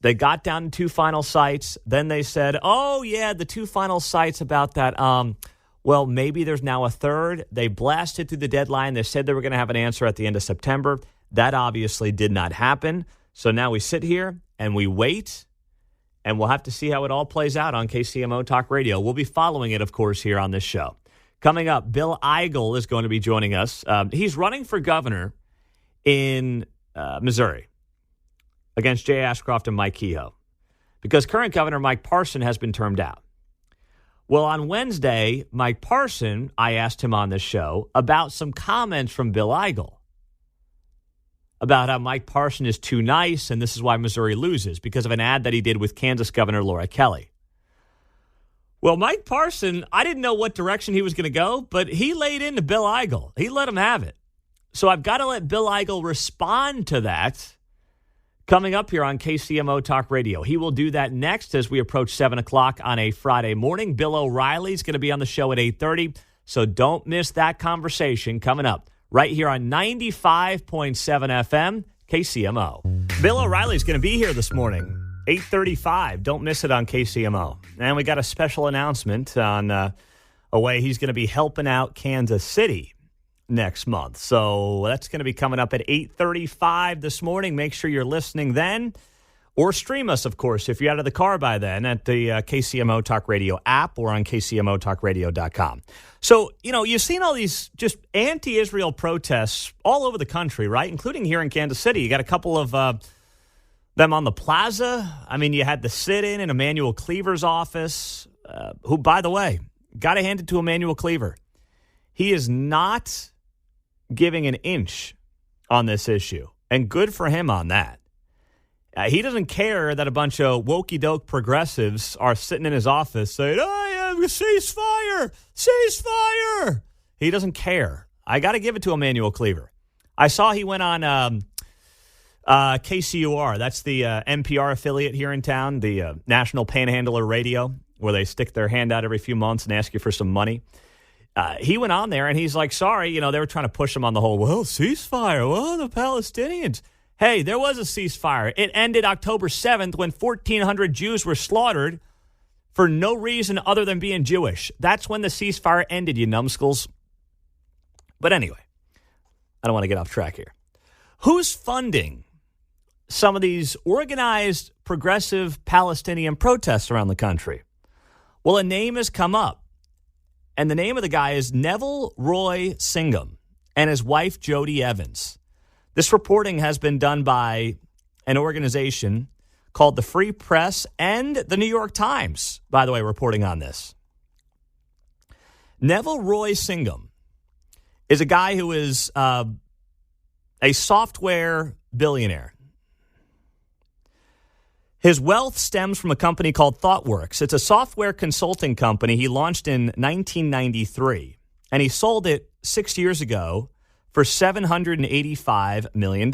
[SPEAKER 1] They got down to two final sites. Then they said, oh, yeah, the two final sites about that. Well, maybe there's now a third. They blasted through the deadline. They said they were going to have an answer at the end of September. That obviously did not happen. So now we sit here and we wait, and we'll have to see how it all plays out on KCMO Talk Radio. We'll be following it, of course, here on this show. Coming up, Bill Eigel is going to be joining us. He's running for governor in Missouri against Jay Ashcroft and Mike Kehoe because current governor Mike Parson has been termed out. Well, on Wednesday, Mike Parson, I asked him on this show about some comments from Bill Eigel about how Mike Parson is too nice and this is why Missouri loses because of an ad that he did with Kansas Governor Laura Kelly. Well, Mike Parson, I didn't know what direction he was going to go, but he laid into Bill Eigel. He let him have it. So I've got to let Bill Eigel respond to that coming up here on KCMO Talk Radio. He will do that next as we approach 7 o'clock on a Friday morning. Bill O'Reilly's going to be on the show at 8:30, so don't miss that conversation coming up right here on 95.7 FM, KCMO. Bill O'Reilly's going to be here this morning. 8:35. Don't miss it on KCMO. And we got a special announcement on a way he's going to be helping out Kansas City next month. So that's going to be coming up at 8:35 this morning. Make sure you're listening then. Or stream us, of course, if you're out of the car by then at the KCMO Talk Radio app or on KCMOTalkRadio.com. So, you've seen all these just anti-Israel protests all over the country, right? Including here in Kansas City. You got a couple of them on the Plaza. I mean, you had the sit-in in Emmanuel Cleaver's office, who, by the way, got to hand it to Emmanuel Cleaver. He is not giving an inch on this issue, and good for him on that. He doesn't care that a bunch of wokey-doke progressives are sitting in his office saying, ceasefire, ceasefire. He doesn't care. I got to give it to Emmanuel Cleaver. I saw he went on KCUR. That's the NPR affiliate here in town, the National Panhandler Radio, where they stick their hand out every few months and ask you for some money. He went on there, and he's like, sorry, they were trying to push him on the whole, ceasefire, the Palestinians. Hey, there was a ceasefire. It ended October 7th when 1,400 Jews were slaughtered for no reason other than being Jewish. That's when the ceasefire ended, you numbskulls. But anyway, I don't want to get off track here. Who's funding some of these organized progressive Palestinian protests around the country? Well, a name has come up. And the name of the guy is Neville Roy Singham and his wife, Jody Evans. This reporting has been done by an organization called the Free Press and the New York Times, by the way, reporting on this. Neville Roy Singham is a guy who is a software billionaire. His wealth stems from a company called ThoughtWorks. It's a software consulting company he launched in 1993, and he sold it 6 years ago for $785 million.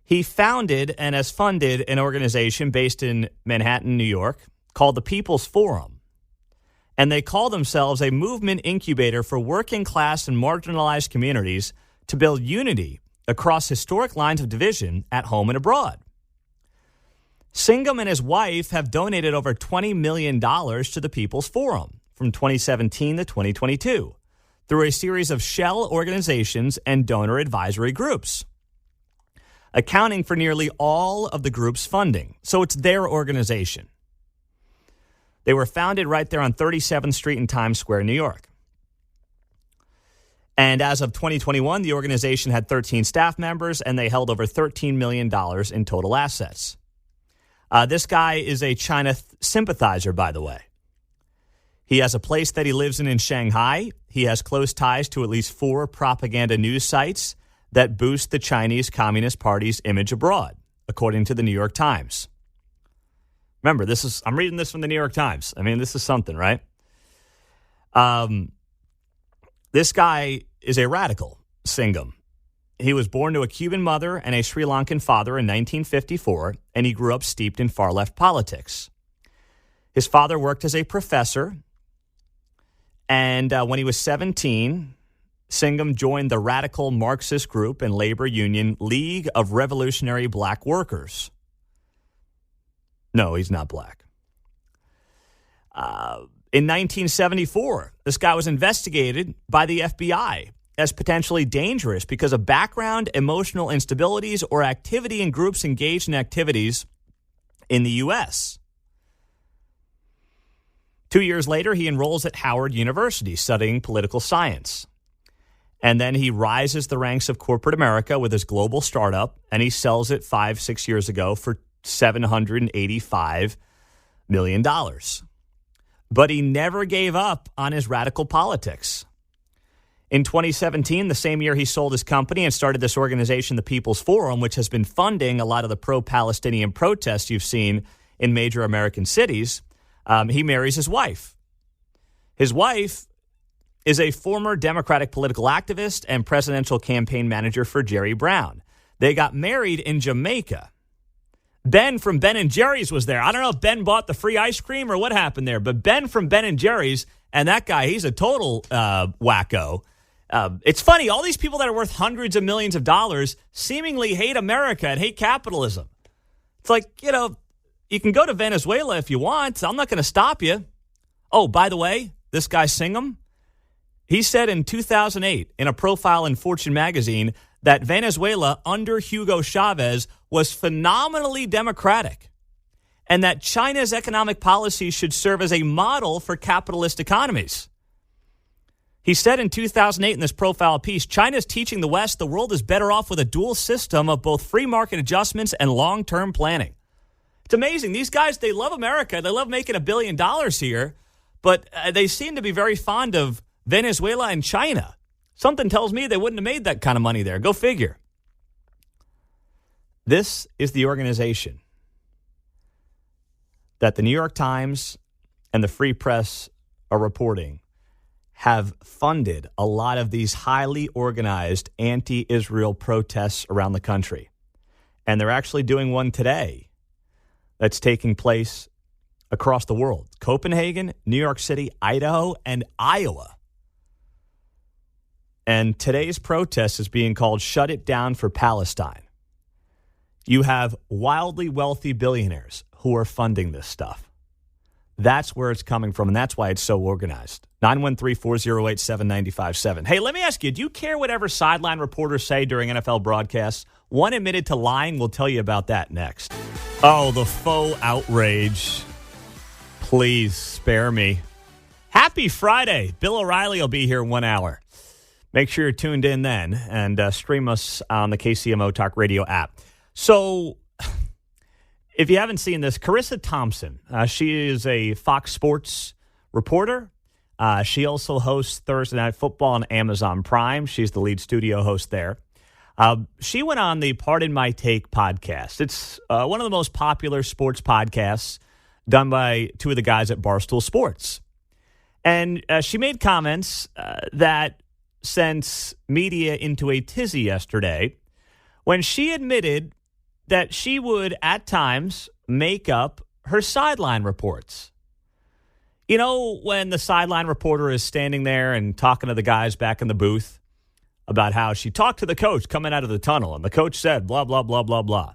[SPEAKER 1] He founded and has funded an organization based in Manhattan, New York, called the People's Forum. And they call themselves a movement incubator for working class and marginalized communities to build unity across historic lines of division at home and abroad. Singham and his wife have donated over $20 million to the People's Forum from 2017 to 2022 through a series of shell organizations and donor advisory groups, accounting for nearly all of the group's funding. So it's their organization. They were founded right there on 37th Street in Times Square, New York. And as of 2021, the organization had 13 staff members, and they held over $13 million in total assets. This guy is a China sympathizer, by the way. He has a place that he lives in Shanghai. He has close ties to at least 4 propaganda news sites that boost the Chinese Communist Party's image abroad, according to the New York Times. Remember, I'm reading this from the New York Times. I mean, this is something, right? This guy is a radical, Singham. He was born to a Cuban mother and a Sri Lankan father in 1954, and he grew up steeped in far-left politics. His father worked as a professor, and when he was 17, Singham joined the radical Marxist group and labor union League of Revolutionary Black Workers. No, he's not black. In 1974, this guy was investigated by the FBI as potentially dangerous because of background emotional instabilities or activity in groups engaged in activities in the U.S. 2 years later, he enrolls at Howard University studying political science. And then he rises the ranks of corporate America with his global startup, and he sells it 5-6 years ago for $785 million. But he never gave up on his radical politics. In 2017, the same year he sold his company and started this organization, the People's Forum, which has been funding a lot of the pro-Palestinian protests you've seen in major American cities, he marries his wife. His wife is a former Democratic political activist and presidential campaign manager for Jerry Brown. They got married in Jamaica. Ben from Ben & Jerry's was there. I don't know if Ben bought the free ice cream or what happened there, but Ben from Ben & Jerry's, and that guy, he's a total wacko. It's funny, all these people that are worth hundreds of millions of dollars seemingly hate America and hate capitalism. It's like, you can go to Venezuela if you want. I'm not going to stop you. Oh, by the way, this guy Singham, he said in 2008 in a profile in Fortune magazine that Venezuela under Hugo Chavez was phenomenally democratic and that China's economic policies should serve as a model for capitalist economies. He said in 2008 in this profile piece, China's teaching the West the world is better off with a dual system of both free market adjustments and long-term planning. It's amazing. These guys, they love America. They love making $1 billion here, but they seem to be very fond of Venezuela and China. Something tells me they wouldn't have made that kind of money there. Go figure. This is the organization that the New York Times and the Free Press are reporting have funded a lot of these highly organized anti-Israel protests around the country. And they're actually doing one today that's taking place across the world. Copenhagen, New York City, Idaho, and Iowa. And today's protest is being called Shut It Down for Palestine. You have wildly wealthy billionaires who are funding this stuff. That's where it's coming from, and that's why it's so organized. 913-408-7957. Hey, let me ask you, do you care whatever sideline reporters say during NFL broadcasts? One admitted to lying. We'll tell you about that next. Oh, the faux outrage. Please spare me. Happy Friday. Bill O'Reilly will be here 1 hour. Make sure you're tuned in then and stream us on the KCMO Talk Radio app. So if you haven't seen this, Carissa Thompson, she is a Fox Sports reporter. She also hosts Thursday Night Football on Amazon Prime. She's the lead studio host there. She went on the Pardon My Take podcast. It's one of the most popular sports podcasts done by two of the guys at Barstool Sports. And she made comments that sent media into a tizzy yesterday when she admitted that she would, at times, make up her sideline reports. You know, when the sideline reporter is standing there and talking to the guys back in the booth about how she talked to the coach coming out of the tunnel, and the coach said, blah, blah, blah, blah, blah.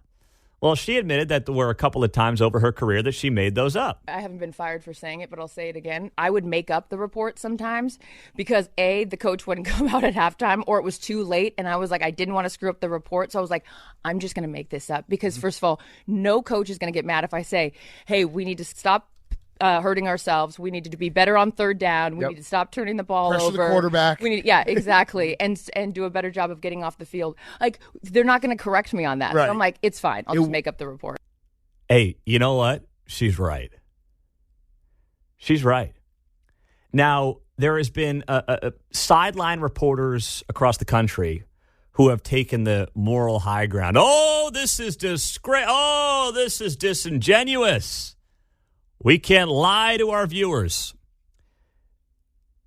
[SPEAKER 1] Well, she admitted that there were a couple of times over her career that she made those up.
[SPEAKER 11] I haven't been fired for saying it, but I'll say it again. I would make up the report sometimes because, A, the coach wouldn't come out at halftime, or it was too late, and I was like, I didn't want to screw up the report, so I was like, I'm just going to make this up because, first of all, no coach is going to get mad if I say, hey, we need to stop hurting ourselves. We need to be better on third down. We need to stop turning the ball
[SPEAKER 12] Pressure
[SPEAKER 11] over.
[SPEAKER 12] the quarterback.
[SPEAKER 11] We need, yeah, exactly, and do a better job of getting off the field. Like, they're not going to correct me on that.
[SPEAKER 12] Right.
[SPEAKER 11] So I'm like, it's fine. I'll just make up the report.
[SPEAKER 1] Hey, you know what? She's right. She's right. Now, there has been sideline reporters across the country who have taken the moral high ground. Oh, this is Oh, this is disingenuous. We can't lie to our viewers.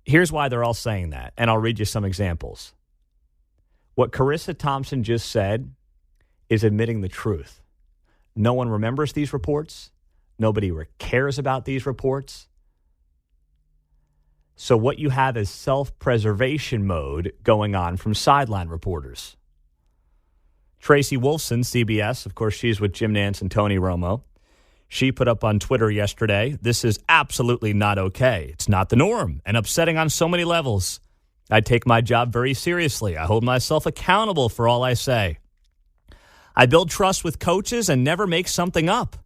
[SPEAKER 1] Here's why they're all saying that, and I'll read you some examples. What Carissa Thompson just said is admitting the truth. No one remembers these reports. Nobody cares about these reports. So what you have is self-preservation mode going on from sideline reporters. Tracy Wolfson, CBS, of course, she's with Jim Nantz and Tony Romo. She put up on Twitter yesterday, this is absolutely not okay. It's not the norm and upsetting on so many levels. I take my job very seriously. I hold myself accountable for all I say. I build trust with coaches and never make something up.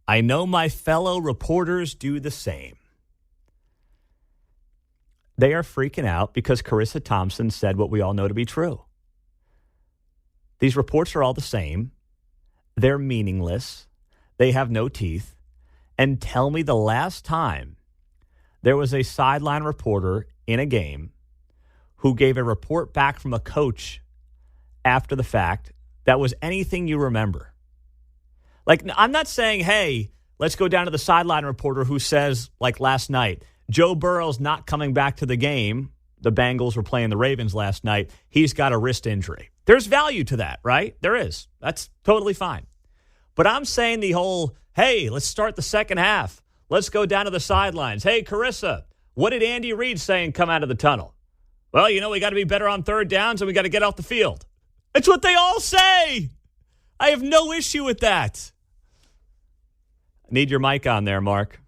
[SPEAKER 1] I know my fellow reporters do the same. They are freaking out because Carissa Thompson said what we all know to be true. These reports are all the same. They're meaningless. They have no teeth. And tell me the last time there was a sideline reporter in a game who gave a report back from a coach after the fact that was anything you remember. Like, I'm not saying, hey, let's go down to the sideline reporter who says, like last night, Joe Burrow's not coming back to the game. The Bengals were playing the Ravens last night. He's got a wrist injury. There's value to that, right? There is. That's totally fine. But I'm saying the whole, hey, let's start the second half. Let's go down to the sidelines. Hey, Carissa, what did Andy Reid say and come out of the tunnel? Well, we got to be better on third downs and we got to get off the field. It's what they all say. I have no issue with that. Need your mic on there, Mark.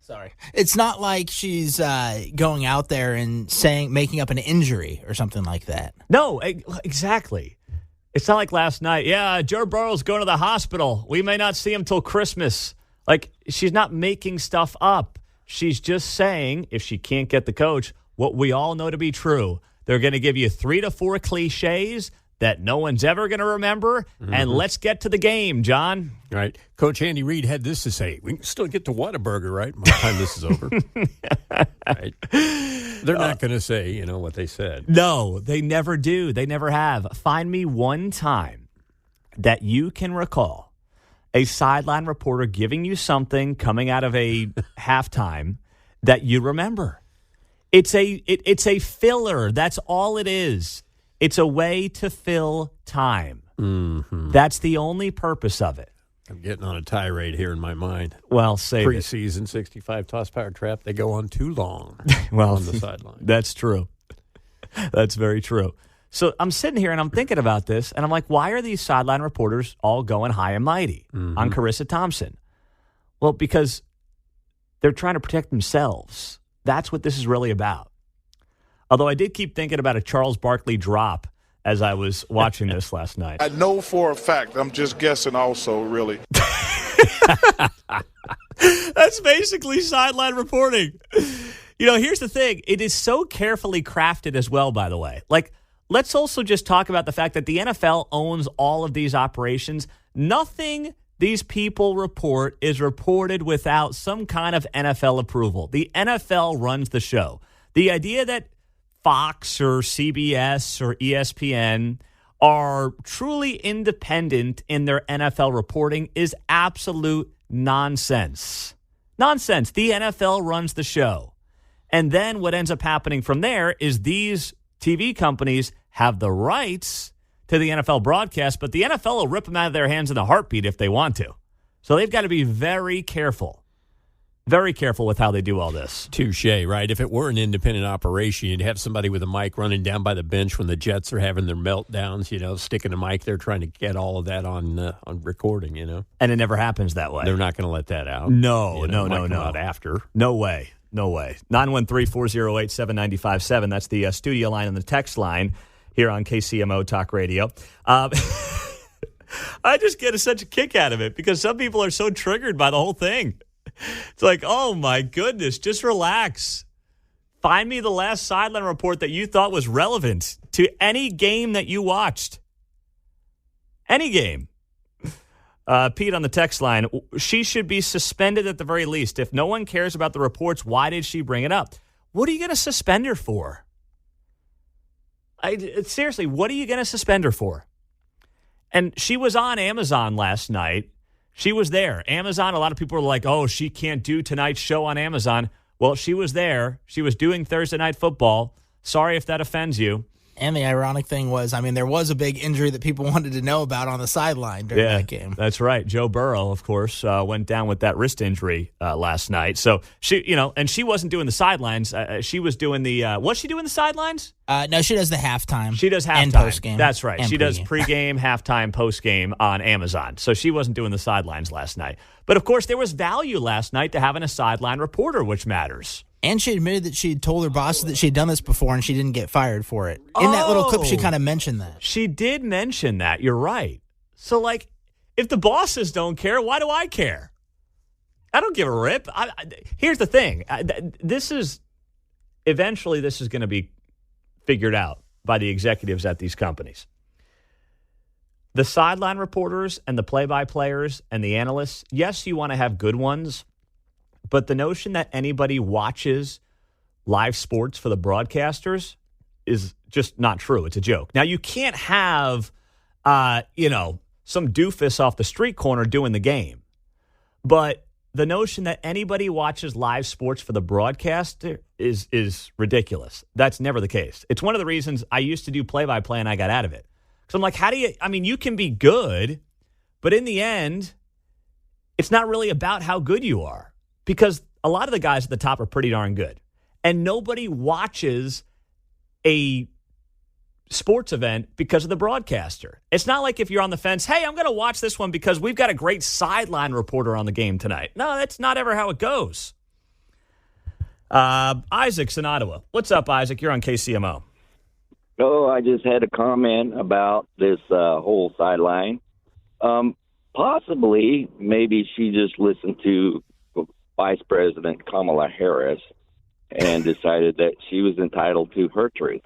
[SPEAKER 12] Sorry. It's not like she's going out there and making up an injury or something like that.
[SPEAKER 1] No, exactly. It's not like last night. Yeah, Joe Burrow's going to the hospital. We may not see him till Christmas. Like, she's not making stuff up. She's just saying, if she can't get the coach, what we all know to be true. They're going to give you 3 to 4 cliches that no one's ever going to remember, and let's get to the game, John.
[SPEAKER 5] Right. Coach Andy Reid had this to say. We can still get to Whataburger, right? By the time this is over. Right. They're not going to say, what they said.
[SPEAKER 1] No, they never do. They never have. Find me one time that you can recall a sideline reporter giving you something coming out of a halftime that you remember. It's a filler. That's all it is. It's a way to fill time. Mm-hmm. That's the only purpose of it.
[SPEAKER 5] I'm getting on a tirade here in my mind.
[SPEAKER 1] Well, save it.
[SPEAKER 5] Preseason 65 toss power trap. They go on too long
[SPEAKER 1] on
[SPEAKER 5] the sideline.
[SPEAKER 1] That's true. That's very true. So I'm sitting here and I'm thinking about this, and I'm like, why are these sideline reporters all going high and mighty on Carissa Thompson? Well, because they're trying to protect themselves. That's what this is really about. Although I did keep thinking about a Charles Barkley drop as I was watching this last night.
[SPEAKER 13] I know for a fact. I'm just guessing also, really.
[SPEAKER 1] That's basically sideline reporting. Here's the thing. It is so carefully crafted as well, by the way. Like, let's also just talk about the fact that the NFL owns all of these operations. Nothing these people report is reported without some kind of NFL approval. The NFL runs the show. The idea that Fox or CBS or ESPN are truly independent in their NFL reporting is absolute nonsense. Nonsense. The NFL runs the show. And then what ends up happening from there is these TV companies have the rights to the NFL broadcast, but the NFL will rip them out of their hands in a heartbeat if they want to. So they've got to be very careful. Very careful with how they do all this.
[SPEAKER 5] Touche, right? If it were an independent operation, you'd have somebody with a mic running down by the bench when the Jets are having their meltdowns, sticking a mic there trying to get all of that on recording,
[SPEAKER 1] And it never happens that way.
[SPEAKER 5] They're not going to let that out.
[SPEAKER 1] No.
[SPEAKER 5] Out after.
[SPEAKER 1] No way. 913-408-7957. That's the studio line and the text line here on KCMO Talk Radio. I just get such a kick out of it because some people are so triggered by the whole thing. It's like, oh, my goodness, just relax. Find me the last sideline report that you thought was relevant to any game that you watched. Any game. Pete on the text line, she should be suspended at the very least. If no one cares about the reports, why did she bring it up? What are you going to suspend her for? Seriously, what are you going to suspend her for? And she was on Amazon last night. She was there. Amazon, a lot of people were like, oh, she can't do tonight's show on Amazon. Well, she was there. She was doing Thursday Night Football. Sorry if that offends you.
[SPEAKER 12] And the ironic thing was, there was a big injury that people wanted to know about on the sideline during that game.
[SPEAKER 1] That's right. Joe Burrow, of course, went down with that wrist injury last night. So she, and she wasn't doing the sidelines. She was doing the. Was she doing the sidelines?
[SPEAKER 12] No, she does the halftime.
[SPEAKER 1] She does halftime
[SPEAKER 12] and postgame.
[SPEAKER 1] That's right. She does
[SPEAKER 12] pregame.
[SPEAKER 1] halftime, postgame on Amazon. So she wasn't doing the sidelines last night. But of course, there was value last night to having a sideline reporter, which matters.
[SPEAKER 12] And she admitted that she had told her bosses that she had done this before and she didn't get fired for it. In that little clip, she kind of mentioned that.
[SPEAKER 1] She did mention that. You're right. So, if the bosses don't care, why do I care? I don't give a rip. Here's the thing. Eventually, this is going to be figured out by the executives at these companies. The sideline reporters and the play-by-players and the analysts, yes, you want to have good ones. But the notion that anybody watches live sports for the broadcasters, just not true. It's a joke. Now, you can't have, some doofus off the street corner doing the game. But the notion that anybody watches live sports for the broadcast is ridiculous. That's never the case. It's one of the reasons I used to do play-by-play and I got out of it. Because I'm like, you can be good, but in the end, it's not really about how good you are. Because a lot of the guys at the top are pretty darn good. And nobody watches a sports event because of the broadcaster. It's not like if you're on the fence, hey, I'm going to watch this one because we've got a great sideline reporter on the game tonight. No, that's not ever how it goes. Isaac's in Ottawa. What's up, Isaac? You're on KCMO.
[SPEAKER 14] Oh, I just had a comment about this whole sideline. Possibly, maybe she just listened to Vice President Kamala Harris and decided that she was entitled to her truth.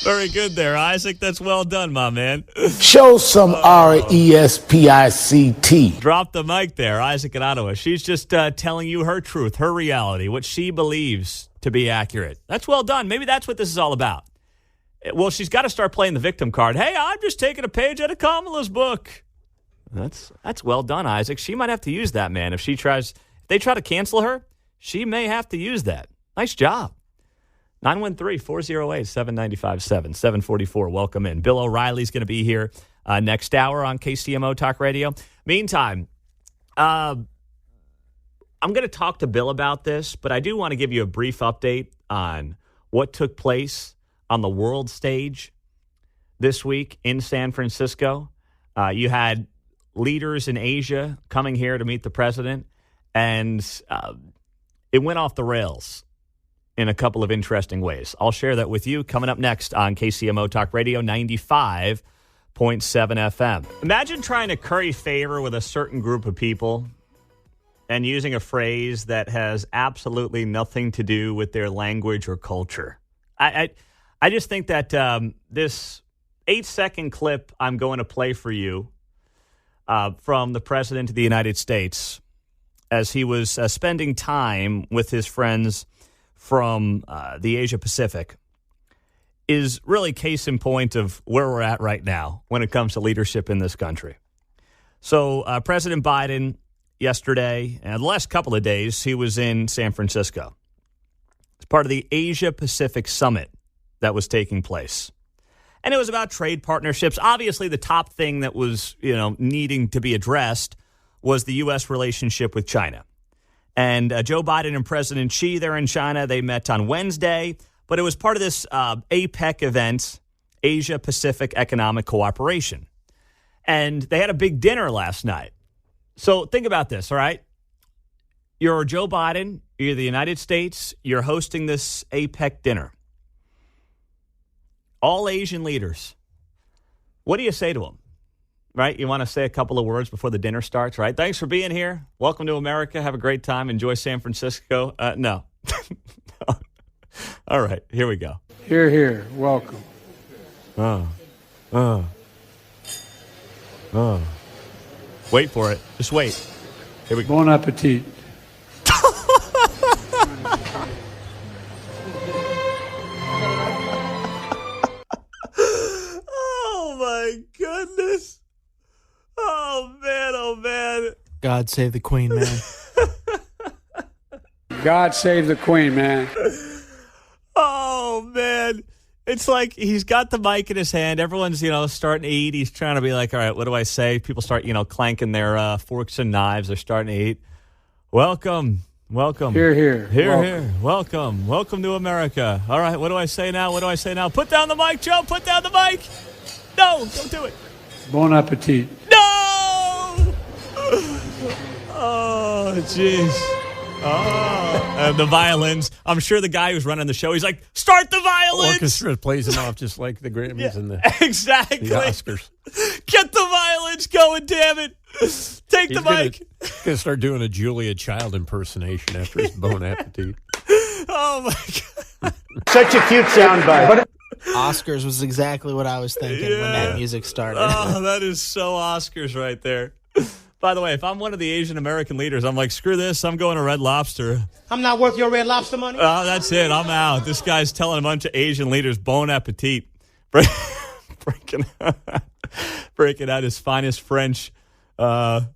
[SPEAKER 1] Very good there, Isaac. That's well done, my man.
[SPEAKER 15] Show some RESPICT.
[SPEAKER 1] Drop the mic there, Isaac in Ottawa. She's just telling you her truth, her reality, what she believes to be accurate. That's well done. Maybe that's what this is all about. Well, she's got to start playing the victim card. Hey, I'm just taking a page out of Kamala's book. That's well done, Isaac. She might have to use that, man. If they try to cancel her, she may have to use that. Nice job. 913-408-7957, 744. Welcome in. Bill O'Reilly's going to be here next hour on KCMO Talk Radio. Meantime, I'm going to talk to Bill about this, but I do want to give you a brief update on what took place on the world stage this week in San Francisco. You had leaders in Asia coming here to meet the president, and it went off the rails in a couple of interesting ways. I'll share that with you coming up next on KCMO Talk Radio 95.7 FM. Imagine trying to curry favor with a certain group of people and using a phrase that has absolutely nothing to do with their language or culture. I just think that this 8-second clip I'm going to play for you from the President of the United States as he was spending time with his friends from the Asia Pacific is really case in point of where we're at right now when it comes to leadership in this country. So President Biden yesterday and the last couple of days, he was in San Francisco. It's part of the Asia Pacific Summit that was taking place. And it was about trade partnerships. Obviously, the top thing that was, needing to be addressed was the U.S. relationship with China. And Joe Biden and President Xi, they're in China. They met on Wednesday, but it was part of this APEC event, Asia Pacific Economic Cooperation. And they had a big dinner last night. So think about this, all right? You're Joe Biden, you're the United States, you're hosting this APEC dinner. All Asian leaders. What do you say to them? Right? You want to say a couple of words before the dinner starts, right? Thanks for being here. Welcome to America. Have a great time. Enjoy San Francisco. No. All right. Here we go.
[SPEAKER 16] Here, here. Welcome.
[SPEAKER 1] Wait for it. Just wait. Here we go.
[SPEAKER 16] Bon appetit.
[SPEAKER 1] Oh, my goodness. Oh, man.
[SPEAKER 12] God save the Queen, man.
[SPEAKER 16] God save the Queen, man.
[SPEAKER 1] Oh, man. It's like he's got the mic in his hand. Everyone's, starting to eat. He's trying to be like, all right, what do I say? People start, clanking their forks and knives. They're starting to eat. Welcome.
[SPEAKER 16] Here, here.
[SPEAKER 1] Here. Welcome to America. All right, what do I say now? Put down the mic, Joe. Put down the mic. No, don't do it.
[SPEAKER 16] Bon appetit.
[SPEAKER 1] No! Oh, jeez. Oh, and the violins. I'm sure the guy who's running the show, he's like, start the violins!
[SPEAKER 5] Orchestra plays them off just like the Grammys and the
[SPEAKER 1] exactly.
[SPEAKER 5] The Oscars.
[SPEAKER 1] Get the violins going, damn it. Take the mic.
[SPEAKER 5] He's going to start doing a Julia Child impersonation after his Bon Appetit.
[SPEAKER 1] Oh, my God.
[SPEAKER 15] Such a cute soundbite.
[SPEAKER 12] Oscars was exactly what I was thinking when that music started.
[SPEAKER 1] Oh, that is so Oscars right there. By the way, if I'm one of the Asian American leaders, I'm like, screw this. I'm going to Red Lobster.
[SPEAKER 15] I'm not worth your Red Lobster money.
[SPEAKER 1] Oh, that's it. I'm out. This guy's telling a bunch of Asian leaders, bon appetit. Breaking out his finest French language.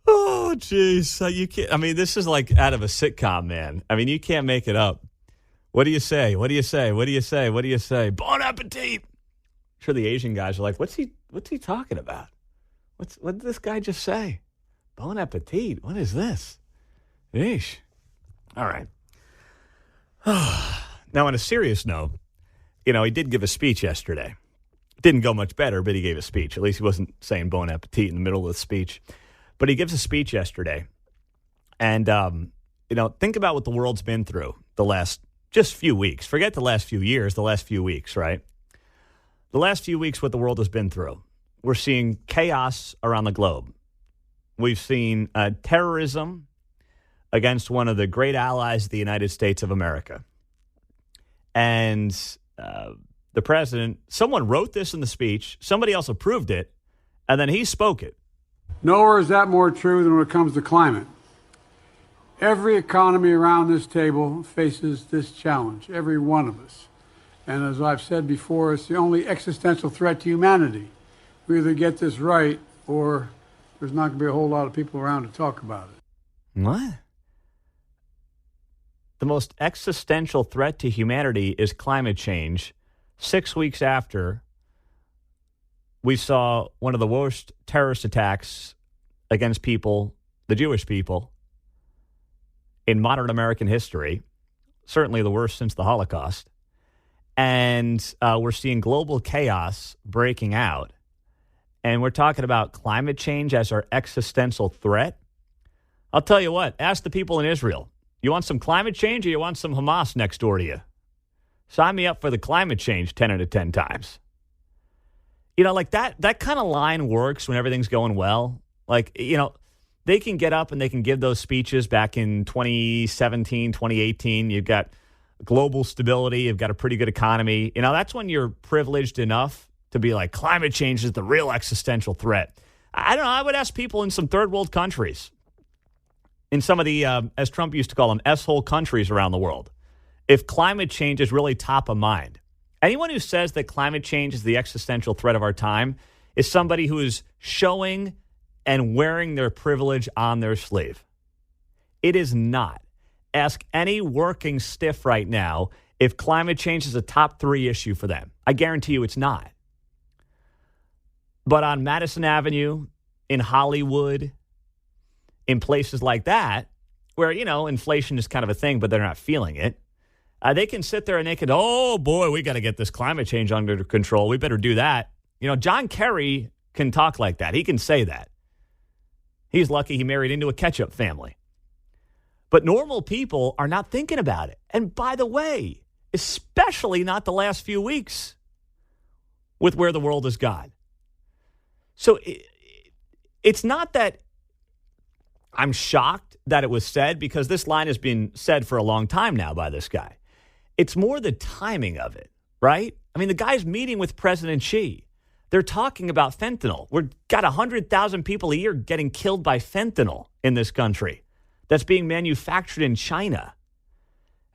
[SPEAKER 1] Oh, jeez. You can't. I mean, this is like out of a sitcom, man. I mean, you can't make it up. What do you say? What do you say? What do you say? What do you say? Bon appetit. I'm sure the Asian guys are like, what's he talking about? What did this guy just say? Bon appetit. What is this? Eesh. All right. Now, on a serious note, he did give a speech yesterday. Didn't go much better, but he gave a speech. At least he wasn't saying bon appetit in the middle of the speech. But he gives a speech yesterday. And, think about what the world's been through the last just few weeks. Forget the last few years, the last few weeks, right? The last few weeks, what the world has been through. We're seeing chaos around the globe. We've seen terrorism against one of the great allies of the United States of America. And the president, someone wrote this in the speech, somebody else approved it, and then he spoke it.
[SPEAKER 16] Nowhere is that more true than when it comes to climate. Every economy around this table faces this challenge, every one of us. And as I've said before, it's the only existential threat to humanity. We either get this right or there's not going to be a whole lot of people around to talk about it.
[SPEAKER 1] What? The most existential threat to humanity is climate change. 6 weeks after we saw one of the worst terrorist attacks against people, the Jewish people, in modern American history, certainly the worst since the Holocaust. And we're seeing global chaos breaking out. And we're talking about climate change as our existential threat. I'll tell you what, ask the people in Israel. You want some climate change or you want some Hamas next door to you? Sign me up for the climate change 10 out of 10 times. Like that kind of line works when everything's going well. Like, they can get up and they can give those speeches back in 2017, 2018. You've got global stability. You've got a pretty good economy. That's when you're privileged enough to be like, climate change is the real existential threat. I don't know. I would ask people in some third world countries, in some of the, as Trump used to call them, S-hole countries around the world, if climate change is really top of mind. Anyone who says that climate change is the existential threat of our time is somebody who is showing and wearing their privilege on their sleeve. It is not. Ask any working stiff right now if climate change is a top 3 issue for them. I guarantee you it's not. But on Madison Avenue, in Hollywood, in places like that, where, inflation is kind of a thing, but they're not feeling it, they can sit there and they can, oh, boy, we got to get this climate change under control. We better do that. John Kerry can talk like that. He can say that. He's lucky he married into a ketchup family. But normal people are not thinking about it. And by the way, especially not the last few weeks with where the world has gone. So it's not that I'm shocked that it was said, because this line has been said for a long time now by this guy. It's more the timing of it, right? I mean, the guy's meeting with President Xi. They're talking about fentanyl. We've got 100,000 people a year getting killed by fentanyl in this country that's being manufactured in China.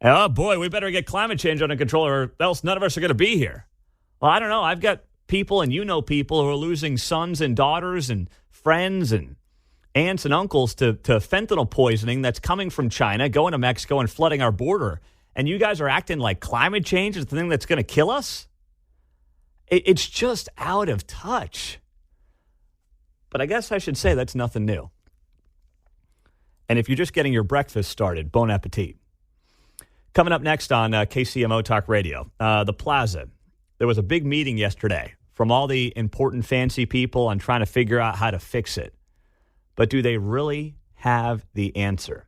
[SPEAKER 1] And, oh, boy, we better get climate change under control or else none of us are going to be here. Well, I don't know. I've got people, and people who are losing sons and daughters and friends and aunts and uncles to fentanyl poisoning that's coming from China, going to Mexico and flooding our border. And you guys are acting like climate change is the thing that's going to kill us? It's just out of touch. But I guess I should say that's nothing new. And if you're just getting your breakfast started, bon appetit. Coming up next on KCMO Talk Radio, the Plaza. There was a big meeting yesterday from all the important fancy people on trying to figure out how to fix it. But do they really have the answer?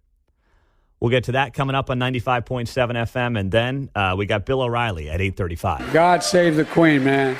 [SPEAKER 1] We'll get to that coming up on 95.7 FM. And then we got Bill O'Reilly at 8:35.
[SPEAKER 16] God save the Queen, man.